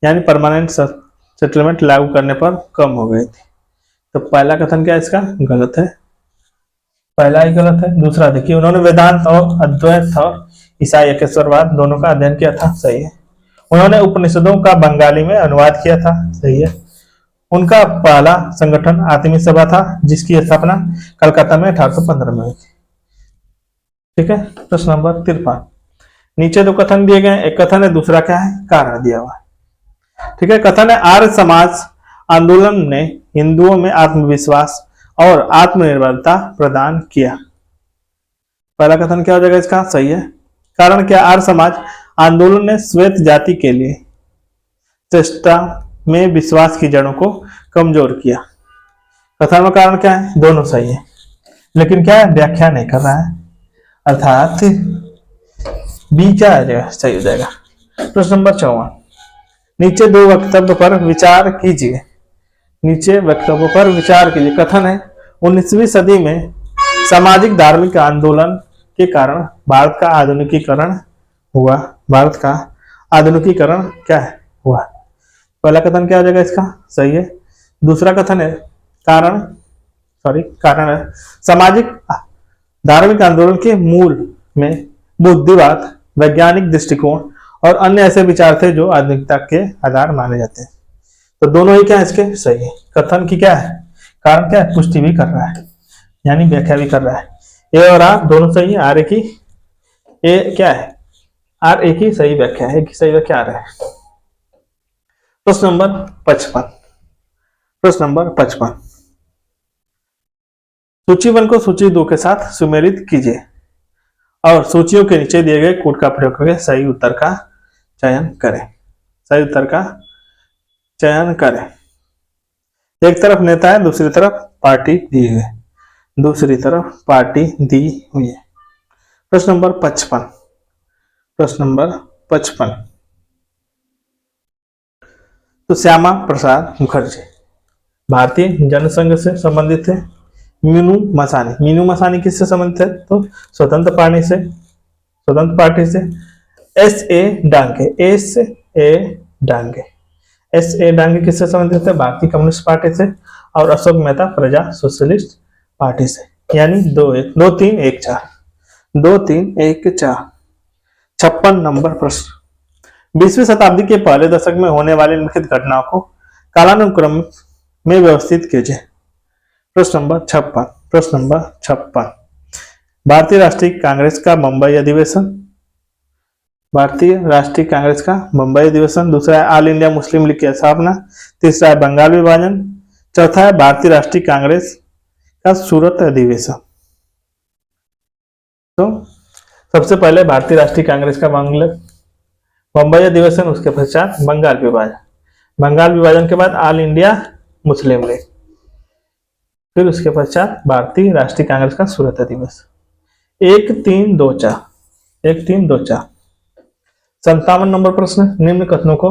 यानी परमानेंट सेटलमेंट लागू करने पर कम हो गई थी। तो पहला कथन क्या है इसका? गलत है, पहला ही गलत है। दूसरा देखिए, उन्होंने वेदांत और अद्वैत और ईसाई एकेश्वरवाद दोनों का अध्ययन किया था, सही है। उन्होंने उपनिषदों का बंगाली में अनुवाद किया था, सही है। उनका पहला संगठन आत्मीय सभा था जिसकी स्थापना कलकत्ता में 1815 में हुई थी। ठीक है। प्रश्न नंबर 53, नीचे दो कथन दिए गए, एक कथन है, दूसरा क्या है? कारण दिया हुआ है। ठीक है। कथन है, आर्य समाज आंदोलन ने हिंदुओं में आत्मविश्वास और आत्मनिर्भरता प्रदान किया। पहला कथन क्या हो जाएगा इसका? सही है। कारण क्या? आर्य समाज आंदोलन ने श्वेत जाति के लिए चेष्टा में विश्वास की जड़ों को कमजोर किया। कथन में कारण क्या है? दोनों सही है, लेकिन क्या है? व्याख्या नहीं कर रहा है, अर्थात बी क्या आ जाएगा? सही हो जाएगा। प्रश्न नंबर 54, नीचे दो वक्तव्य पर विचार कीजिए। नीचे वक्तव्यों पर विचार कीजिए। कथन है, 19वीं सदी में सामाजिक धार्मिक आंदोलन के कारण भारत का आधुनिकीकरण हुआ। भारत का आधुनिकीकरण क्या है? हुआ। पहला कथन क्या हो जाएगा इसका? सही है। दूसरा कथन है, कारण है सामाजिक धार्मिक आंदोलन के मूल में बुद्धिवाद, वैज्ञानिक दृष्टिकोण और अन्य ऐसे विचार थे जो आधुनिकता के आधार माने जाते हैं। तो दोनों ही क्या है इसके? सही है। कथन की क्या है? कारण क्या है? पुष्टि भी कर रहा है, यानी व्याख्या भी कर रहा है। ए और आर दोनों सही है। आर एक ही, ए क्या है? आर एक ही सही व्याख्या है, एक ही सही व्याख्या आ रहा है। प्रश्न नंबर 55, प्रश्न नंबर 55, सूची 1 को सूची 2 के साथ सुमेलित कीजिए और सूचियों के नीचे दिए गए कोड का प्रयोग करके सही उत्तर का चयन करें। सही उत्तर का चयन करें। एक तरफ नेता है, दूसरी तरफ पार्टी दी है, दूसरी तरफ पार्टी दी हुई है। प्रश्न नंबर 55, प्रश्न नंबर 55, तो श्यामा प्रसाद मुखर्जी भारतीय जनसंघ से संबंधित है। मीनू मसानी किससे संबंधित है? तो स्वतंत्र पार्टी से, स्वतंत्र पार्टी से। एस ए डांगे किससे संबंधित है? भारतीय कम्युनिस्ट पार्टी से। और अशोक मेहता प्रजा सोशलिस्ट पार्टी से। यानी 2-3-1-4 2-3-1-4। 56 नंबर प्रश्न, 20वीं शताब्दी के पहले दशक में होने वाली निम्नलिखित घटनाओं को कालानुक्रम में व्यवस्थित कीजिए। प्रश्न नंबर 56, प्रश्न नंबर 56, भारतीय राष्ट्रीय कांग्रेस का मुंबई अधिवेशन, भारतीय राष्ट्रीय कांग्रेस का मुंबई अधिवेशन। दूसरा है ऑल इंडिया मुस्लिम लीग की स्थापना। तीसरा है बंगाल विभाजन। चौथा है भारतीय राष्ट्रीय कांग्रेस का सूरत अधिवेशन। तो सबसे पहले भारतीय राष्ट्रीय कांग्रेस का मुंबई अधिवेशन, उसके पश्चात बंगाल विभाजन, बंगाल विभाजन के बाद ऑल इंडिया मुस्लिम लीग, फिर उसके पश्चात भारतीय राष्ट्रीय कांग्रेस का सूरत अधिवेशन। 1-3-2-4 1-3-2-4। 57 नंबर प्रश्न, निम्न कथनों को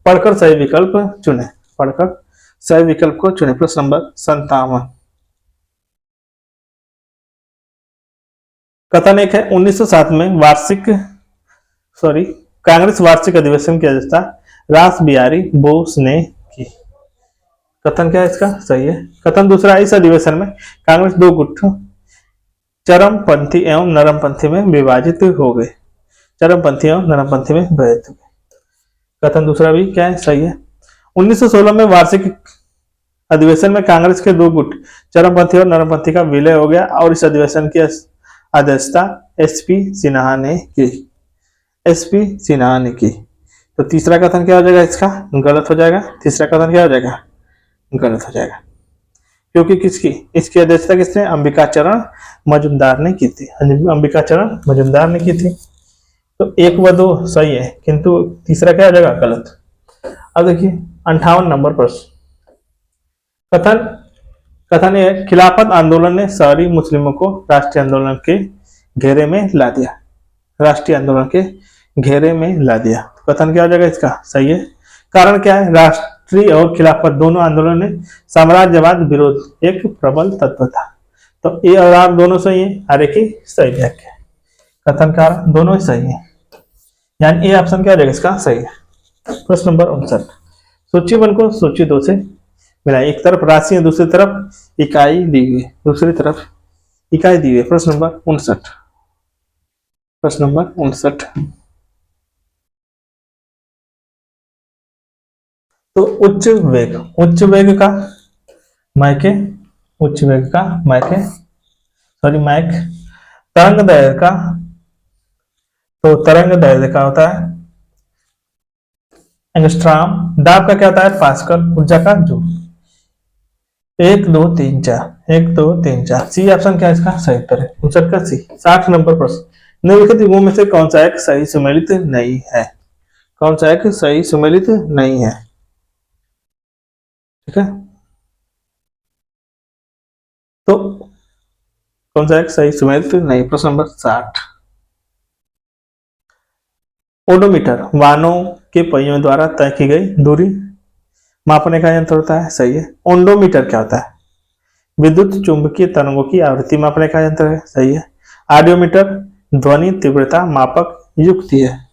पढ़कर सही विकल्प चुने, पढ़कर सही विकल्प को चुने। प्रश्न नंबर 57, कथन 1 है, 1907 में कांग्रेस वार्षिक अधिवेशन की अध्यक्षता रास बिहारी बोस ने की। कथन क्या है इसका? सही है। कथन दूसरा, इस अधिवेशन में कांग्रेस 2 गुट चरमपंथी एवं नरमपंथी में विभाजित हो गए। चरमपंथी एवं नरमपंथी में विभाजित हो गए। कथन दूसरा भी क्या है? सही है। 1916 में वार्षिक अधिवेशन में कांग्रेस के 2 गुट चरमपंथी और नरमपंथी का विलय हो गया और इस अधिवेशन की अध्यक्षता एसपी सिन्हा ने की। एसपी सिन्हा ने की। तो तीसरा कथन क्या हो जाएगा इसका? गलत हो जाएगा। तीसरा कथन क्या हो जाएगा? गलत हो जाएगा। क्योंकि किसकी, इसकी अध्यक्षता किसने, अंबिकाचरण मजुमदार ने की थी, अंबिकाचरण मजुमदार ने की थी। तो 1 व 2 सही है, किंतु तीसरा क्या हो जाएगा, गलत। अब देखिए 58 नंबर प्रश्न, कथन कथन ये है, खिलाफत आंदोलन ने शहरी मुस्लिमों को राष्ट्रीय आंदोलन के घेरे में ला दिया, राष्ट्रीय आंदोलन के घेरे में ला दिया। कथन क्या हो जाएगा इसका, सही है। कारण क्या है, राष्ट्रीय और खिलाफत दोनों आंदोलन में साम्राज्यवाद विरोध एक प्रबल तत्व था। तो ए और आर दोनों सही है, आर की सही व्याख्या, कथन कारण दोनों ही सही है, यानी ए ऑप्शन क्या हो जाएगा इसका सही है। प्रश्न नंबर 59, सूची 1 को सूची 2 से मिलाइए। एक तरफ राशि है, दूसरी तरफ इकाई दी गई, दूसरी तरफ इकाई दी गई। प्रश्न नंबर 59, प्रश्न नंबर 59, तो उच्च वेग, उच्च वेग का मायके, उच्च वेग का मायके, सॉरी माइक, तरंग दैर्घ्य का, तो तरंग दैर्घ्य का होता है एंगस्ट्रॉम, दाब का क्या होता है पास्कल, ऊर्जा का जूल। 1 2 3 4, 1 2 3 4, सी ऑप्शन क्या है इसका सही उत्तर है, 59 का सी। 60 नंबर प्रश्न, निम्नलिखित युगों में से कौन सा एक सही सुमेलित नहीं है, कौन सा एक सही सुमेलित नहीं है, ठीक है। तो कौन सा एक सही सुमेलित नहीं, प्रश्न नंबर 60, ओडोमीटर वाहनों के पहियों द्वारा तय की गई दूरी मापने का यंत्र होता है, सही है। ओंडोमीटर क्या होता है, विद्युत चुंबकीय तरंगों की आवृत्ति मापने का यंत्र है, सही है। ऑडियोमीटर ध्वनि तीव्रता मापक युक्ति है।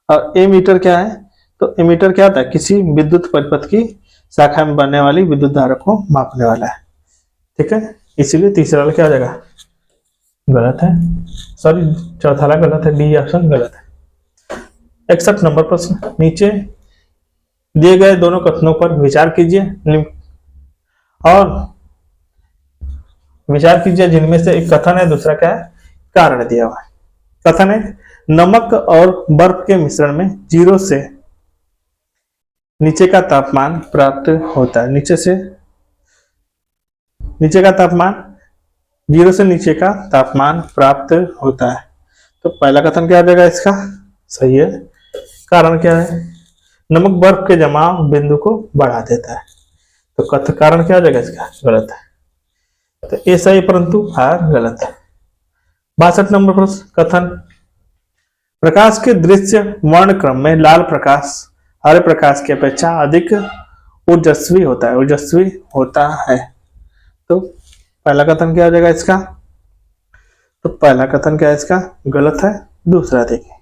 और एमीटर क्या है, तो एमीटर क्या होता है, किसी विद्युत परिपथ की शाखा में बनने वाली विद्युत धारा को मापने वाला है, ठीक है। इसीलिए तीसरा वाला क्या हो जाएगा, गलत है, सॉरी चौथा वाला गलत है, डी ऑप्शन गलत है। 61 नंबर प्रश्न, नीचे दिए गए दोनों कथनों पर विचार कीजिए और विचार कीजिए जिनमें से एक कथन है, दूसरा क्या है कारण दिया हुआ है। कथन है, नमक और बर्फ के मिश्रण में 0 से नीचे का तापमान प्राप्त होता है, नीचे का तापमान 0 से नीचे का तापमान प्राप्त होता है। तो पहला कथन क्या आ जाएगा इसका, सही है। कारण क्या है, नमक बर्फ के जमाव बिंदु को बढ़ा देता है, तो कथ कारण क्या आ जाएगा इसका, गलत है। तो ए सही परंतु आर गलत है। 62 नंबर प्रश्न, कथन, प्रकाश के दृश्य वर्ण क्रम में लाल प्रकाश हरे प्रकाश की अपेक्षा अधिक ओजस्वी होता है, ओजस्वी होता है। तो पहला कथन क्या हो जाएगा इसका, तो पहला कथन क्या है इसका गलत है। दूसरा देखिए,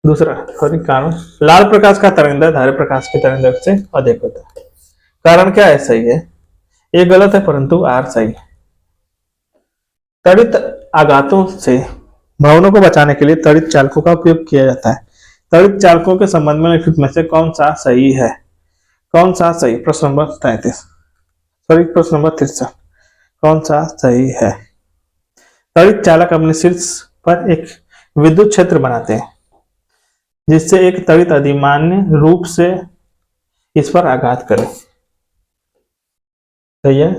दूसरा सॉरी कारण, लाल प्रकाश का तरंगदैर्घ्य हरे प्रकाश के तरंगदैर्घ्य से अधिक होता है। कारण क्या है, सही है, ये गलत है परंतु आर सही है। त्वरित आघातों से भवनों को बचाने के लिए त्वरित चालकों का उपयोग किया जाता है। त्वरित चालकों के संबंध में निम्नलिखित में से कौन सा सही है, कौन सा सही, प्रश्न नंबर 33, सॉरी प्रश्न नंबर 63, कौन सा सही है। त्वरित चालक अपने शीर्ष पर एक विद्युत क्षेत्र बनाते हैं जिससे एक त्वरित अधिमान्य रूप से इस पर आघात करे, सही है।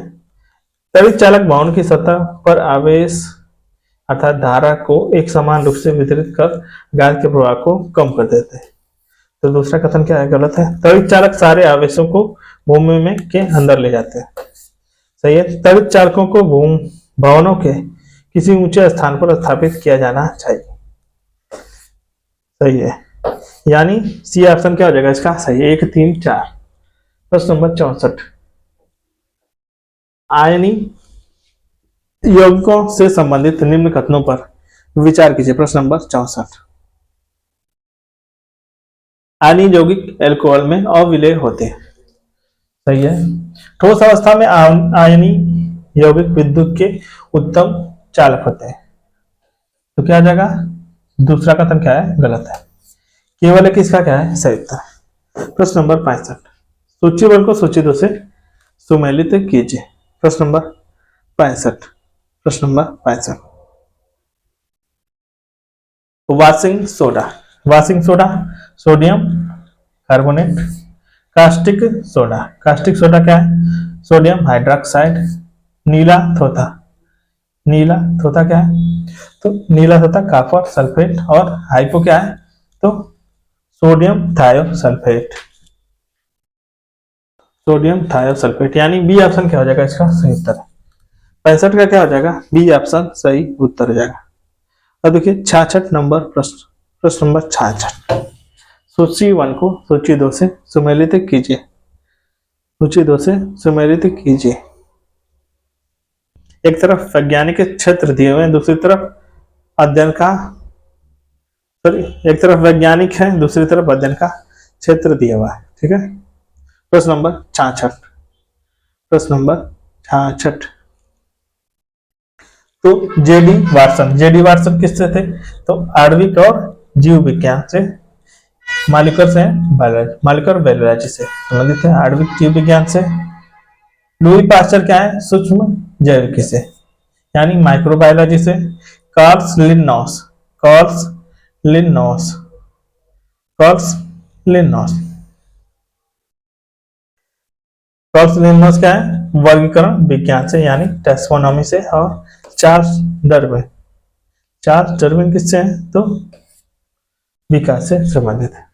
त्वरित चालक भवन की सतह पर आवेश अर्थात धारा को एक समान रूप से वितरित कर आघात के प्रभाव को कम कर देते हैं। तो दूसरा कथन क्या है, गलत है। त्वरित चालक सारे आवेशों को भूमि में के अंदर ले जाते हैं, सही है। त्वरित चालकों को भवनों के किसी ऊंचे स्थान पर स्थापित किया जाना चाहिए, सही है। यानी सी ऑप्शन क्या हो जाएगा इसका सही है, 1 3 4। प्रश्न नंबर 64, आयनी यौगिकों से संबंधित निम्न कथनों पर विचार कीजिए। प्रश्न नंबर 64, आयनी यौगिक अल्कोहल में अविलेय होते हैं, सही है। ठोस अवस्था में आयनी यौगिक विद्युत के उत्तम चालक होते हैं, तो क्या आ जाएगा, दूसरा कथन क्या है, गलत है। केवल एक इसका क्या है सही उत्तर। प्रश्न नंबर 65, सूची 1 को सूची 2 से सुमेलित कीजिए। प्रश्न नंबर 65, प्रश्न number 65, washing soda, washing soda sodium carbonate caustic soda, caustic soda क्या है? Sodium hydroxide. नीला थोथा, नीला थोथा क्या है? तो नीला थोथा कॉपर सल्फेट। और हाइपो क्या है? तो सोडियम थायोसल्फेट, सोडियम थायोसल्फेट। यानी बी ऑप्शन क्या हो जाएगा इसका सही उत्तर? 65 का क्या हो जाएगा? बी ऑप्शन सही उत्तर हो जाएगा। अब देखिए 66 नंबर प्रश्न, प्रश्न नंबर 66। सूची 1 को सूची 2 से सुमेलित कीजिए, सूची 2 से सुमेलित कीजिए। एक तरफ वैज्ञानिक क्षेत्र दिए हुए हैं, दूसरी तरफ अध्ययन का, सॉरी, एक तरफ वैज्ञानिक है, दूसरी तरफ अध्ययन का क्षेत्र दिया हुआ है। ठीक है, प्रश्न नंबर 66, प्रश्न नंबर 66। तो जेडी वाटसन किससे थे? तो आणविक और जीव विज्ञान से, मालिकर से बायोलॉजी, मालिकर बायोलॉजी से संबंधित है, आणविक जीव विज्ञान से। लुई पास्चर क्या है? सूक्ष्म जैविकी से, यानी माइक्रोबायोलॉजी से। कार्ल्स लिन्नॉस, कार्ल्स लिन्नॉस, कार्ल्स लिन्नॉस, कार्ल्स लिन्नॉस क्या है? वर्गीकरण विज्ञान से, यानी टैक्सोनॉमी से। और चार्ल्स डार्विन, चार्ल्स डार्विन किससे है? तो विकास से संबंधित है,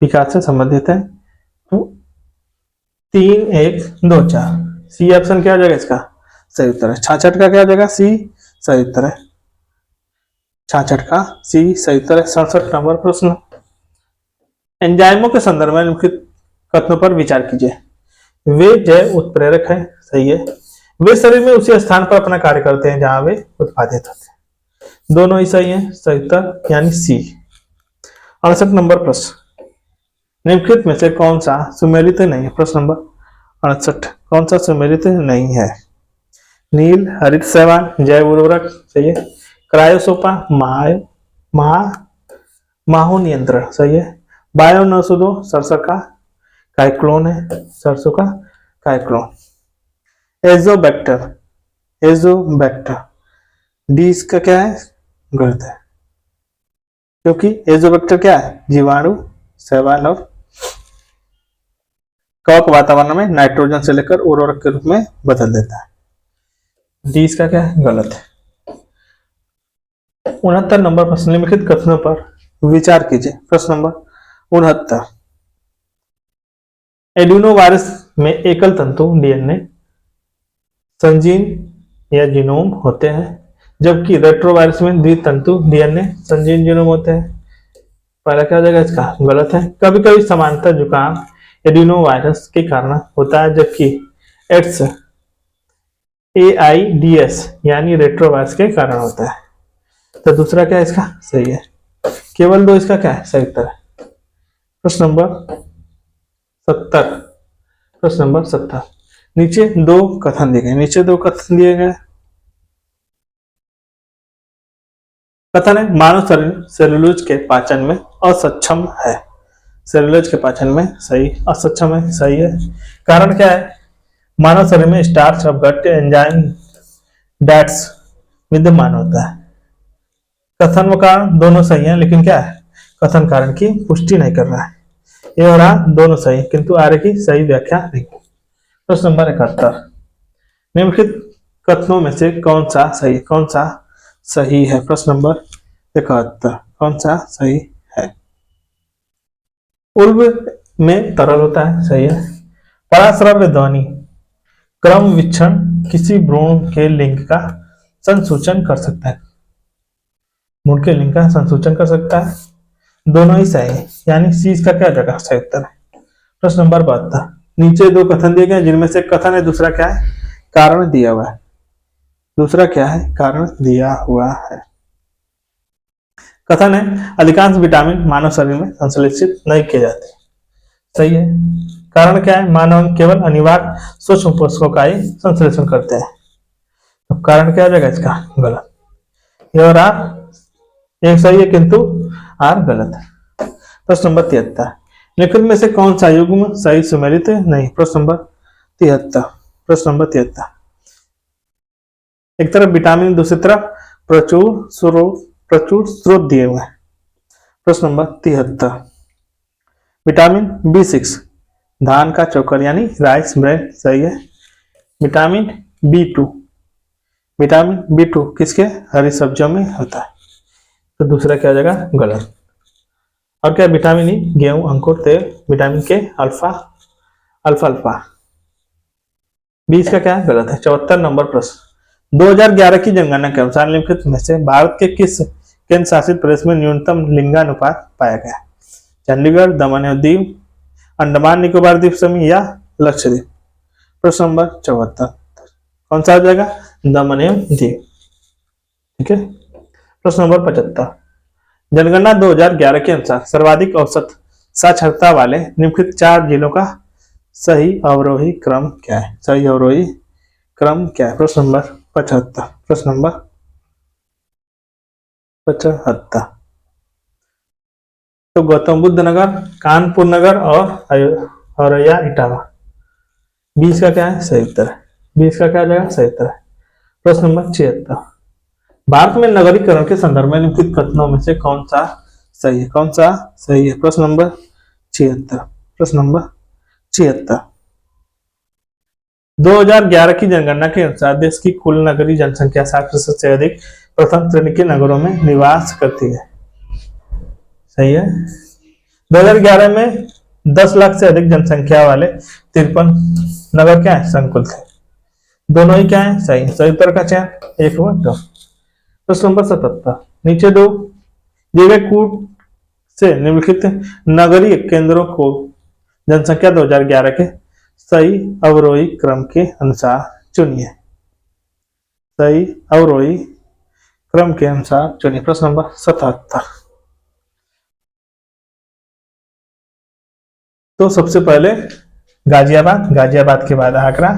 विकास से संबंधित है। तो 3, 1, 2, 4 सी ऑप्शन क्या हो जाएगा इसका सही उत्तर है। 66 का क्या हो जाएगा? सी सही उत्तर है, 66 का सी सही उत्तर है। 67 नंबर प्रश्न, एंजाइमों के संदर्भ में निम्नलिखित कथनों पर विचार कीजिए। वे जैव उत्प्रेरक है, सही है। वे शरीर में उसी स्थान पर अपना कार्य करते हैं जहां वे उत्पादित होते हैं, दोनों ही सही है, सही उत्तर यानी सी। 68 नंबर प्रश्न, निम्नलिखित में से कौन सा सुमेलित नहीं है? प्रश्न नंबर 68, कौन सा सुमेलित नहीं है? नील हरित शैवाल जैव उर्वरक, सही है। क्रायोसोपा माहो नियंत्रण, सही है। बायो 902 सरसों का काइक्लोन है, सरसों का काइक्लोन। एजोबैक्टर, एजोबैक्टर डी इसका क्या है? गलत है, क्योंकि एजोबैक्टर क्या है? जीवाणु, शैवाल और कवक वातावरण में नाइट्रोजन से लेकर उर्वरक के रूप में बदल देता है। डी इसका क्या है? गलत है। 69 नंबर प्रश्न, निम्नलिखित कथनों पर विचार कीजिए। प्रश्न नंबर 69, एड्यूनो वायरस में एकल तंतु डीएनए संजीन या जीनोम होते हैं, जबकि रेट्रोवायरस में द्वितंतु डीएनए संजीन जीनोम होते हैं। पहला क्या हो जाएगा इसका? गलत है। कभी कभी समानता जुकाम एडिनो वायरस के कारण होता है, जबकि एड्स AIDS यानी रेट्रोवायरस के कारण होता है। तो दूसरा क्या है इसका सही है? केवल 2 इसका क्या है सही उत्तर है। प्रश्न नंबर 70, प्रश्न नंबर 70, नीचे 2 कथन दिए गए, नीचे 2 कथन दिए गए। कथन है मानव शरीर सेलुलोज के पाचन में असक्षम है, सेलुलोज के पाचन में सही, असक्षम है, सही है। कारण क्या है? मानव शरीर में स्टार्च अपघट्य एंजाइम डैट्स विद्यमान होता है। कथन व कारण दोनों सही है, लेकिन क्या है? कथन कारण की पुष्टि नहीं कर रहा है। ये और आ दोनों सही, किंतु आर्य की सही व्याख्या नहीं। प्रश्न नंबर 71, निम्नलिखित कथनों में से कौन सा सही, कौन सा सही है? प्रश्न नंबर 71, कौन सा सही है? उल्ब में तरल होता है, सही है। पराश्रव्य ध्वनि क्रम विक्षण किसी भ्रूण के लिंग का संसूचन कर सकता है, भ्रूण के लिंग का संसूचन कर सकता है, दोनों ही सही है, यानी सी इसका क्या जगह सही उत्तर है। प्रश्न नंबर 72, नीचे 2 कथन दिए गए, जिनमें से कथन है दूसरा क्या है? कारण दिया हुआ है, दूसरा क्या है? कारण दिया हुआ है। कथन है अधिकांश विटामिन मानव शरीर में संश्लेषित नहीं किए जाते, सही है। कारण क्या है? मानव केवल अनिवार्य सूक्ष्म पोषकों का ही संश्लेषण करते हैं, तो कारण क्या हो जाएगा इसका? गलत। ये और आर एक सही है, किंतु आर गलत है। प्रश्न नंबर 73, निम्नलिखित में से कौन सा युग्म सही सुमेलित नहीं? प्रश्न नंबर 73, प्रश्न नंबर 73, एक तरफ विटामिन, दूसरी तरफ प्रचुर स्रोत दिए हुए हैं। प्रश्न नंबर 73, विटामिन B6 धान का चोकर यानी राइस ब्रेन, सही है। विटामिन B2, विटामिन B2 किसके, हरी सब्जियों में होता है, तो दूसरा क्या हो जाएगा, गलत। और क्या, विटामिन ई गेहूं, अंकुर, तेल। विटामिन के अल्फा, अल्फा अल्फा। 20 का क्या है, गलत है। 74 नंबर प्रश्न, 2011 की जनगणना के अनुसार निम्नलिखित में से भारत के किस केंद्र शासित प्रदेश में न्यूनतम लिंगानुपात पाया गया? चंडीगढ़, दमन और दीव, अंडमान निकोबार द्वीप समूह या लक्षद्वीप? प्रश्न नंबर 74 कौन सा हो जाएगा, दमन एवं दीव। ठीक है। प्रश्न नंबर 75, जनगणना 2011 के अनुसार सर्वाधिक औसत साक्षरता वाले निम्नलिखित 4 जिलों का सही अवरोही क्रम क्या है? सही अवरोही क्रम क्या है? प्रश्न नंबर 75। प्रश्न नंबर 75, तो गौतम बुद्ध नगर, कानपुर नगर और औरैया इटावा। 20 का क्या है, सही उत्तर है। 20 का क्या हो जाएगा, सही उत्तर है। प्रश्न नंबर 76, भारत में नगरीकरण के संदर्भ में निम्नलिखित कथनों में से कौन सा सही है? कौन सा सही है? प्रश्न नंबर 76। प्रश्न नंबर 76, 2011 की जनगणना के अनुसार देश की कुल नगरीय जनसंख्या 60% से अधिक प्रथम श्रेणी के नगरों में निवास करती है। सही है। 2011 में 10 लाख से अधिक जनसंख्या वाले 53 नगर क्या है, संकुल थे। दोनों ही क्या है, सही। सही उत्तर का चयन एक हुआ तो। प्रश्न नंबर 77, नीचे दो दिए गए कूट से निम्नलिखित नगरीय केंद्रों को जनसंख्या 2011 के सही अवरोही क्रम के अनुसार चुनिए। सही अवरोही क्रम के अनुसार चुनिए। प्रश्न नंबर 77, तो सबसे पहले गाजियाबाद, गाजियाबाद के बाद आगरा,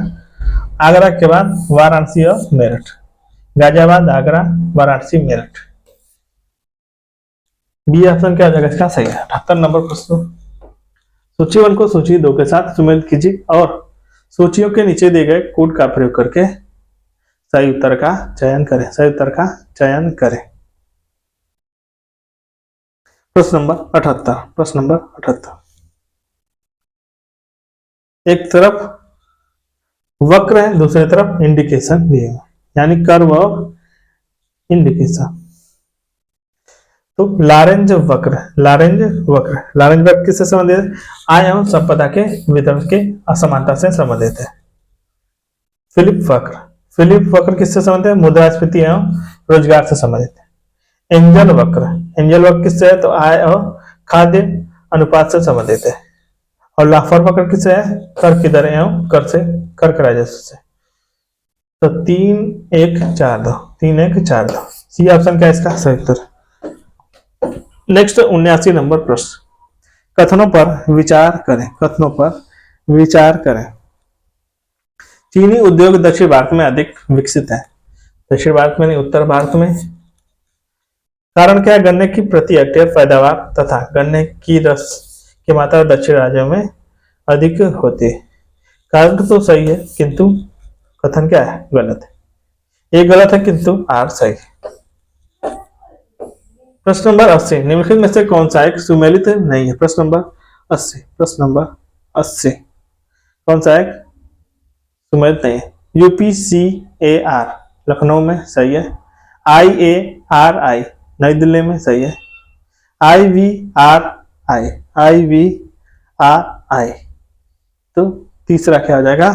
आगरा के बाद वाराणसी और मेरठ। गाजियाबाद, आगरा, वाराणसी, मेरठ। बी ऑप्शन क्या हो जाएगा इसका, सही है। 78 नंबर प्रश्न, सूची 1 को सूची 2 के साथ सुमेलित कीजिए और सूचियों के नीचे दिए गए कोड का प्रयोग करके सही उत्तर का चयन करें। सही उत्तर का चयन करें। प्रश्न नंबर 78। प्रश्न नंबर 78, एक तरफ वक्र है, दूसरी तरफ इंडिकेशन दिए हुए, यानी कर्व और इंडिकेशन। तो लारेंज वक्र, लारेंज वक्र, लारेंज वक्र किससे संबंधित है? आय एवं संपदा के वितरण के असमानता से संबंधित है। फिलिप वक्र, फिलिप वक्र किससे संबंधित है? मुद्रास्फीति एवं रोजगार से संबंधित है। एंजल वक्र, एंजल वक्र किससे है? तो आय और खाद्य अनुपात से संबंधित है। और लाफर वक्र किससे है? कर की दर एवं कर से, कर का राजस्व से। तो 3 1 4 2, 3 1 4 2, सी ऑप्शन क्या है इसका सही उत्तर। नेक्स्ट 79 नंबर प्रश्न, कथनों पर विचार करें। कथनों पर विचार करें। चीनी उद्योग दक्षिण भारत में अधिक विकसित है। दक्षिण भारत में नहीं, उत्तर भारत में। कारण क्या है? गन्ने की प्रति हेक्टेयर पैदावार तथा गन्ने की रस की मात्रा दक्षिण राज्यों में अधिक होती है। कारण तो सही है, किंतु कथन क्या है? गलत है। एक गलत है किंतु आर सही। प्रश्न नंबर 80, निम्नलिखित में से कौन सा एक सुमेलित नहीं है? प्रश्न नंबर 80। प्रश्न नंबर 80, कौन सा एक सुमेलित नहीं है? UPCAR लखनऊ में, सही है। IARI नई दिल्ली में, सही है। IVRI तो तीसरा क्या हो जाएगा?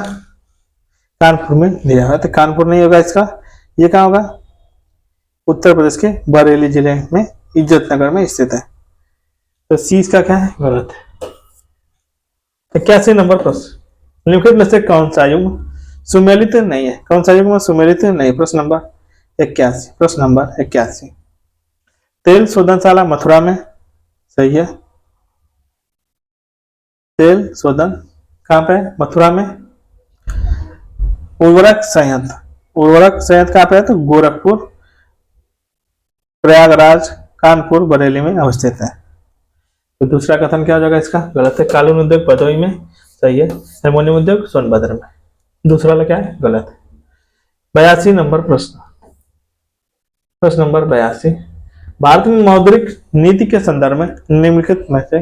कानपुर में दिया हुआ, तो कानपुर नहीं होगा इसका। ये कहाँ होगा? उत्तर प्रदेश के बरेली जिले में, इज्जतनगर में स्थित है। तो सी इसका क्या है? गलत है। 81 नंबर प्रश्न, निम्नलिखित में से कौन सा युग्म सुमेलित नहीं है? कौन सा युग्म सुमेलित नहीं? प्रश्न नंबर 81। प्रश्न नंबर 81, तेल शोधनशाला मथुरा में, सही है। तेल शोधन कहाँ पे? मथुरा में। उर्वरक संयंत्र, उर्वरक संयंत्र कहाँ पे है? तो गोरखपुर, प्रयागराज, कानपुर, बरेली में अवस्थित है। तो दूसरा कथन क्या हो जाएगा इसका? गलत है। कालीन उद्योग भदोही में, सही है। हारमोनियम उद्योग सोनभद्र में। दूसरा क्या है? गलत है। 82 नंबर प्रश्न, प्रश्न नंबर 82, भारत में मौद्रिक नीति के संदर्भ में निम्नलिखित में से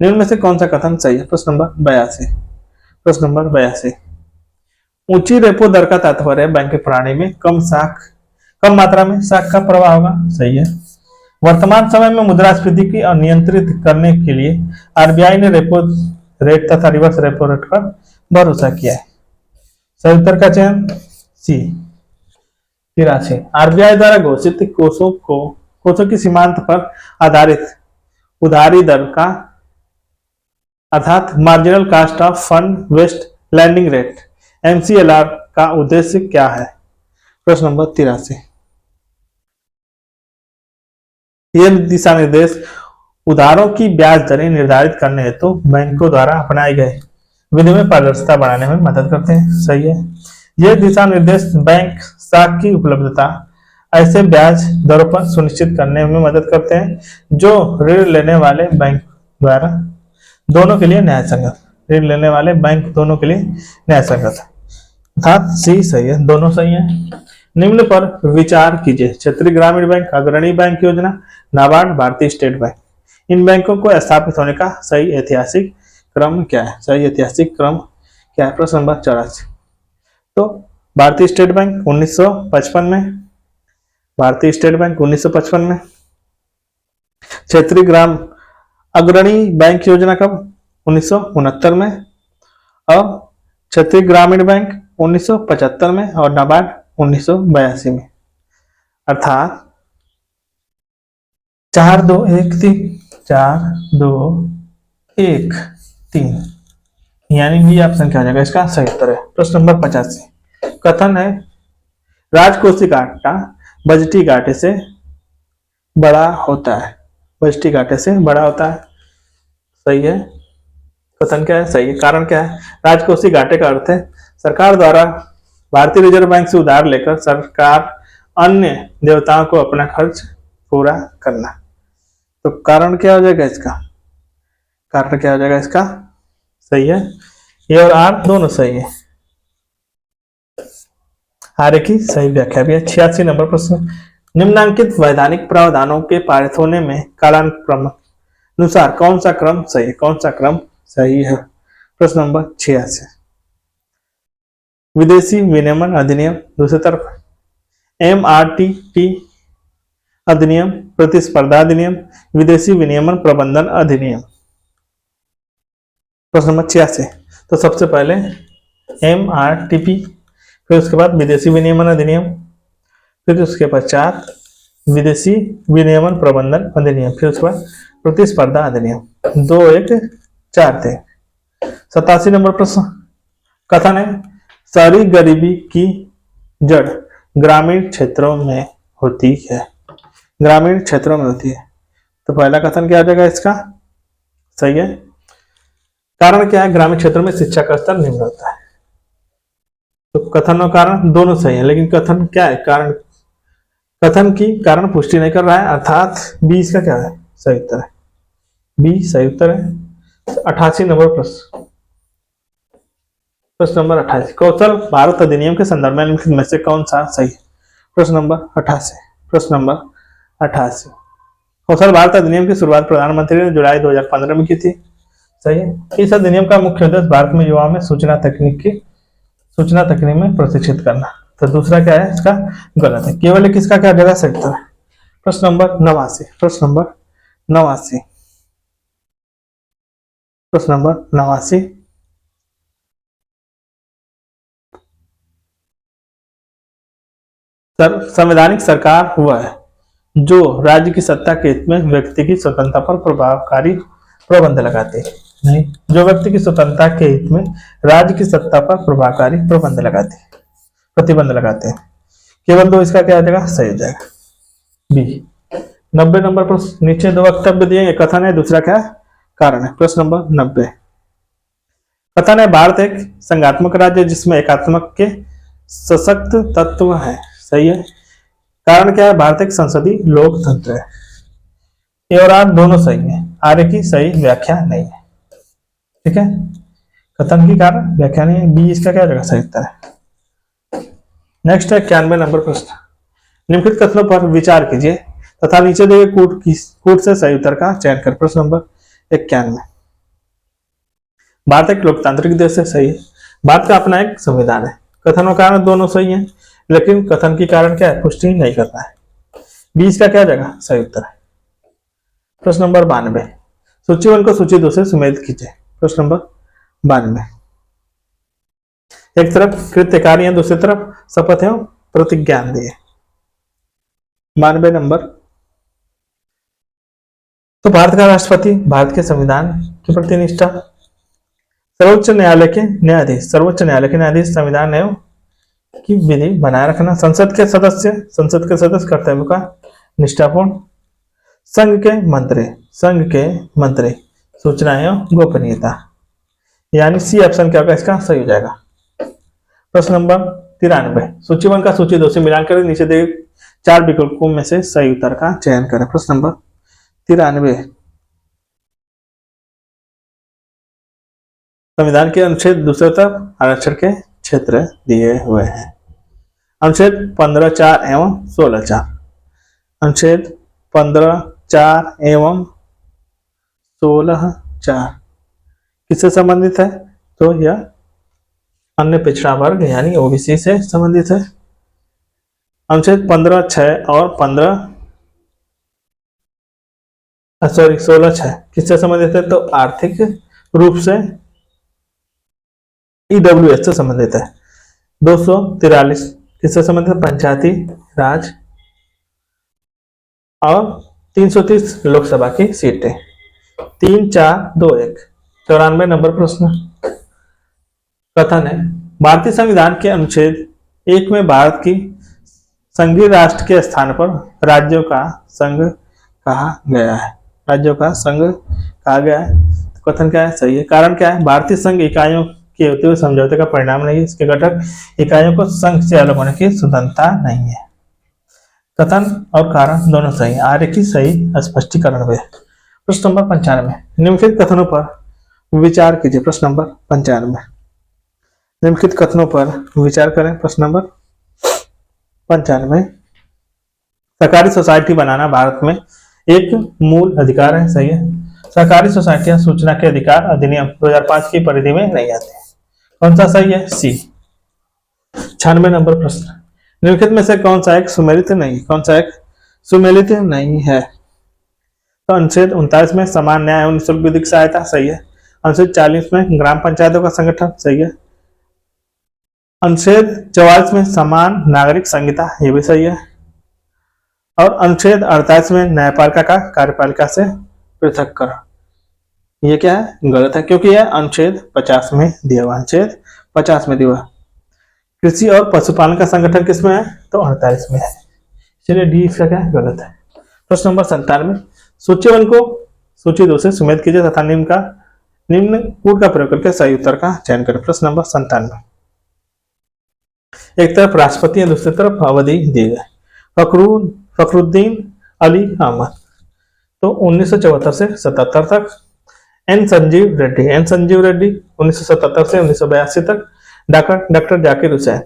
निम्न में से कौन सा कथन सही है? प्रश्न नंबर 82। प्रश्न नंबर 82। ऊंची रेपो दर का तात्पर्य बैंक की प्रणाली में कम मात्रा में शाख का प्रवाह होगा। सही है। वर्तमान समय में मुद्रास्फीति की नियंत्रित करने के लिए आरबीआई ने रेपो रेट तथा रिवर्स रेपो रेट पर भरोसा किया है। सही उत्तर का चयन सी। 83। आरबीआई द्वारा घोषित कोषों की सीमांत पर आधारित उधारी दर का अर्थात marginal cost of fund based lending rate MCLR का उद्देश्य क्या है? प्रश्न नंबर 83। ये दिशा निर्देश उधारों की ब्याज दरें निर्धारित करने हेतु बैंकों द्वारा अपनाए गए विधि में पारदर्शिता बढ़ाने में मदद करते हैं। सही है। ये दिशा निर्देश बैंक साख की उपलब्धता ऐसे ब्याज दरों पर सुनिश्चित करने में मदद करते हैं जो ऋण लेने वाले बैंक द्वारा दोनों के लिए न्याय संगत, ऋण लेने वाले बैंक दोनों के लिए न्याय संगत है। अर्थात सी सही है, दोनों सही है। निम्न पर विचार कीजिए। क्षेत्रीय ग्रामीण बैंक, अग्रणी बैंक योजना, नाबार्ड, भारतीय स्टेट बैंक। इन बैंकों को स्थापित होने का सही ऐतिहासिक क्रम क्या है? सही ऐतिहासिक क्रम क्या है? प्रश्न नंबर 84। तो भारतीय स्टेट बैंक 1955 में, भारतीय स्टेट बैंक 1955 में। क्षेत्रीय अग्रणी बैंक योजना कब? 1969 में। और क्षेत्रीय ग्रामीण बैंक 1975 में और नाबार्ड 1982 में। अर्थात 4-2-1-3 यानी बी ऑप्शन क्या हो जाएगा? इसका सही उत्तर है। प्रश्न नंबर 85। कथन है राजकोषीय घाटा बजटीय घाटे से बड़ा होता है। बजटीय घाटे से बड़ा होता है। सही है। कथन क्या है? सही है। कारण क्या है? राजकोषीय घाटे का अर्थ है सरकार द्वारा भारतीय रिजर्व बैंक से उधार लेकर सरकार अन्य देवताओं को अपना खर्च पूरा करना। तो कारण क्या हो जाएगा इसका? कारण क्या हो जाएगा इसका? सही है। ए और आर दोनों सही है। आर्य की सही व्याख्या भी है। 86 नंबर प्रश्न। निम्नांकित वैधानिक प्रावधानों के पारित होने में कालानुक्रम अनुसार कौन सा क्रम सही है? कौन सा क्रम सही है? प्रश्न नंबर 86। विदेशी विनिमय अधिनियम, दूसरी तरफ MRTT अधिनियम, प्रतिस्पर्धा अधिनियम, विदेशी विनियमन प्रबंधन अधिनियम। प्रश्न नंबर 86। तो सबसे पहले MRTP, फिर उसके बाद विदेशी विनियमन अधिनियम, फिर उसके पश्चात विदेशी विनियमन प्रबंधन अधिनियम, फिर उसके बाद प्रतिस्पर्धा अधिनियम। 2, 1, 4 थे। 87 नंबर प्रश्न। कथन है शहरी गरीबी की जड़ ग्रामीण क्षेत्रों में होती है। ग्रामीण क्षेत्रों में होती है। तो पहला कथन क्या आ जाएगा इसका? सही है। कारण क्या है? ग्रामीण क्षेत्रों में शिक्षा का स्तर निम्न होता है। तो कथन और कारण दोनों सही है, लेकिन कथन क्या है? कारण कथन की कारण पुष्टि नहीं कर रहा है, अर्थात बी इसका क्या है? सही उत्तर है। बी सही उत्तर है। 88 नंबर प्रश्न। प्रश्न नंबर 88। कौशल भारत अधिनियम के संदर्भ में निम्नलिखित में से कौन सा सही है? प्रश्न नंबर 88। प्रश्न नंबर 88। कौशल भारत अधिनियम की शुरुआत प्रधानमंत्री ने जुलाई 2015 में की थी। सही है। इस अधिनियम का मुख्य उद्देश्य भारत में युवाओं में सूचना तकनीक में प्रशिक्षित करना। तो दूसरा क्या है इसका? गलत है। केवल एक इसका क्या जगह सही उत्तर है। प्रश्न नंबर 89। प्रश्न नंबर 89। प्रश्न नंबर 89। संवैधानिक सरकार हुआ है जो राज्य की सत्ता के हित में व्यक्ति की स्वतंत्रता पर प्रभावकारी प्रबंध लगाते हैं। नहीं, जो व्यक्ति की स्वतंत्रता के हित में राज्य की सत्ता पर प्रभावकारी प्रतिबंध लगाते हैं। केवल 2 इसका क्या आ जाएगा? सही हो जाएगा बी। 90 नंबर प्रश्न। नीचे 2 वक्तव्य दिए, एक कथन है, दूसरा क्या कारण है। प्रश्न नंबर 90। कथन है भारत एक संघात्मक राज्य है जिसमें एकात्मक के सशक्त तत्व है। सही है। कारण क्या है? भारत एक संसदीय लोकतंत्र है। ए और आर दोनों सही है। आर्य की सही व्याख्या नहीं है। ठीक है। कथन की कारण व्याख्या नहीं है। बी इसका क्या जगह सही उत्तर है। नेक्स्ट है 91 नंबर प्रश्न। निम्नलिखित कथनों पर विचार कीजिए तथा नीचे दिए कूट से सही उत्तर का चयन कर। प्रश्न नंबर 91। भारत एक लोकतांत्रिक देश है, सही है। भारत का अपना एक संविधान है। कथन और कारण दोनों सही है, लेकिन कथन की कारण क्या है, पुष्टि नहीं करता है। 20 का क्या जगह सही उत्तर है। प्रश्न नंबर 92, सूची 1 को सूची 2 से सुमेलित कीजिए। प्रश्न नंबर 92, एक तरफ कृत्य कार्य है, दूसरी तरफ शपथ एवं प्रतिज्ञा दिए। 92 नंबर, तो भारत का राष्ट्रपति भारत के संविधान के प्रति निष्ठा, सर्वोच्च न्यायालय के न्यायाधीश, सर्वोच्च न्यायालय के न्यायाधीश संविधान एवं की विधि बनाए रखना, संसद के सदस्य कर्तव्य का निष्ठापूर्ण, संघ के मंत्री सूचना एवं गोपनीयता, यानी सी ऑप्शन क्या होगा इसका सही हो जाएगा। प्रश्न नंबर 93, सूची 1 का सूची 2 से मिलान कर नीचे दिए 4 विकल्पों में से सही उत्तर का चयन करें। प्रश्न नंबर 93, संविधान के अनुच्छेद दूसरे तरफ आरक्षण के क्षेत्र दिए हुए हैं। अनुच्छेद 15(4) एवं 16(4), अनुच्छेद 15(4) एवं 16(4) किससे संबंधित है, तो यह अन्य पिछड़ा वर्ग यानी ओबीसी से संबंधित है। अनुच्छेद 15(6) और 16(6) किससे संबंधित है, तो आर्थिक रूप से ईडब्ल्यूएस से संबंधित है। 243 किससे संबंधित है, पंचायती राज, और 330 लोकसभा की सीटें। 3, 4, 2, 1। 94 नंबर प्रश्न, कथन है भारतीय संविधान के अनुच्छेद 1 में भारत की संघीय राष्ट्र के स्थान पर राज्यों का संघ कहा गया है। राज्यों का संघ कहा गया है, तो कथन क्या है, सही है। कारण क्या है, भारतीय संघ इकाइयों के होते हुए समझौते का परिणाम नहीं है, इसके घटक इकाइयों को संघ से अलग होने की स्वतंत्रता नहीं है। कथन और कारण दोनों सही, आर्य की सही स्पष्टीकरण में। प्रश्न नंबर 95, निम्नलिखित कथनों पर विचार कीजिए। प्रश्न नंबर 95, निम्नलिखित कथनों पर विचार करें। प्रश्न नंबर 95, सहकारी सोसाइटी बनाना भारत में एक मूल अधिकार है, सही है। सहकारी सोसाइटियां सूचना के अधिकार अधिनियम 2005 की परिधि में नहीं आती। कौन सा सही है, सी। 96 नंबर प्रश्न, निम्नलिखित में से कौन सा एक सुमेलित नहीं है, तो अनुच्छेद 39 में समान न्याय एवं निःशुल्क विधिक सहायता, सही है। अनुच्छेद 40 में ग्राम पंचायतों का संगठन, सही है। अनुच्छेद 44 में समान नागरिक संहिता, ये भी सही है। और अनुच्छेद 48 में न्यायपालिका का कार्यपालिका से पृथक्करण, ये क्या है, गलत है, क्योंकि यह अनुच्छेद 50 में दिया हुआ, अनुच्छेद 50 में दिया हुआ। कृषि और पशुपालन का संगठन किसमें है, तो 48 में है, इसलिए डी इसका क्या है, गलत है। प्रश्न नंबर 97, सूची 1 को सूची 2 से सुमेलित कीजिए तथा निम्न कूट का प्रयोग करके सही उत्तर का चयन करें। प्रश्न नंबर 97, एक तरफ राष्ट्रपति है, दूसरी तरफ अवधि दी गई। फखरुद्दीन अली अहमद, तो 1974 से 77 तक। एन संजीव रेड्डी 1977 से 1982 तक। डॉक्टर जाकिर हुसैन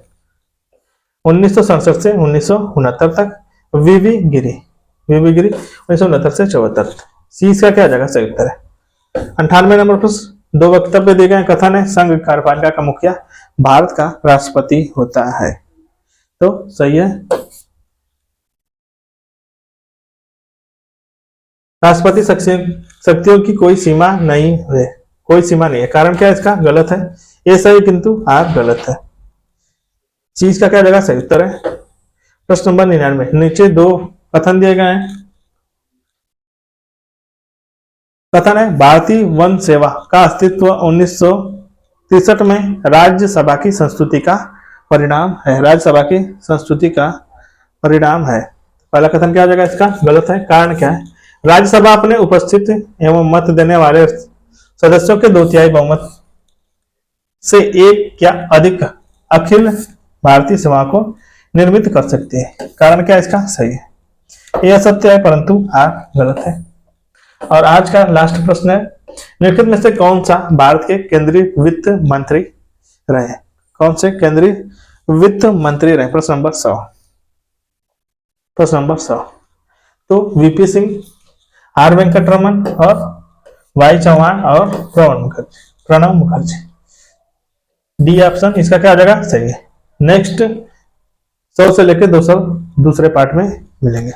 1967 से 1969 तक। वीवी गिरी 1969 से 74। सी इसका क्या जगह सही उत्तर है। 98 नंबर प्रश्न, 2 वक्तव्य दिए गए, कथन है संघ कार्यपालिका का मुखिया भारत का राष्ट्रपति होता है, तो सही है। राष्ट्रपति शक्तियों की कोई सीमा नहीं है, कारण क्या है इसका, गलत है। ये सही किंतु आर गलत है। चीज का क्या जगह सही उत्तर है। प्रश्न नंबर 99, नीचे 2 कथन दिए गए हैं। कथन है भारतीय वन सेवा का अस्तित्व 1963 में राज्यसभा की संस्तुति का परिणाम है। राज्यसभा की संस्तुति का परिणाम है। पहला कथन क्या जगह इसका, गलत है। कारण क्या है, राज्यसभा अपने उपस्थित एवं मत देने वाले सदस्यों के 2/3 बहुमत से एक या अधिक अखिल भारतीय सभा को निर्मित कर सकती है। कारण क्या इसका सही है। यह सत्य है परंतु आर गलत है। और आज का लास्ट प्रश्न है, निम्नलिखित में से कौन सा भारत के केंद्रीय वित्त मंत्री रहे। कौन से केंद्रीय वित्त मंत्री रहे। प्रश्न नंबर 100। तो वीपी सिंह, आर वेंकट रमन और वाई चौहान और प्रणब मुखर्जी। प्रणब मुखर्जी। डी ऑप्शन इसका क्या आ जाएगा, सही है। नेक्स्ट 100 से लेकर 200 दूसरे पार्ट में मिलेंगे।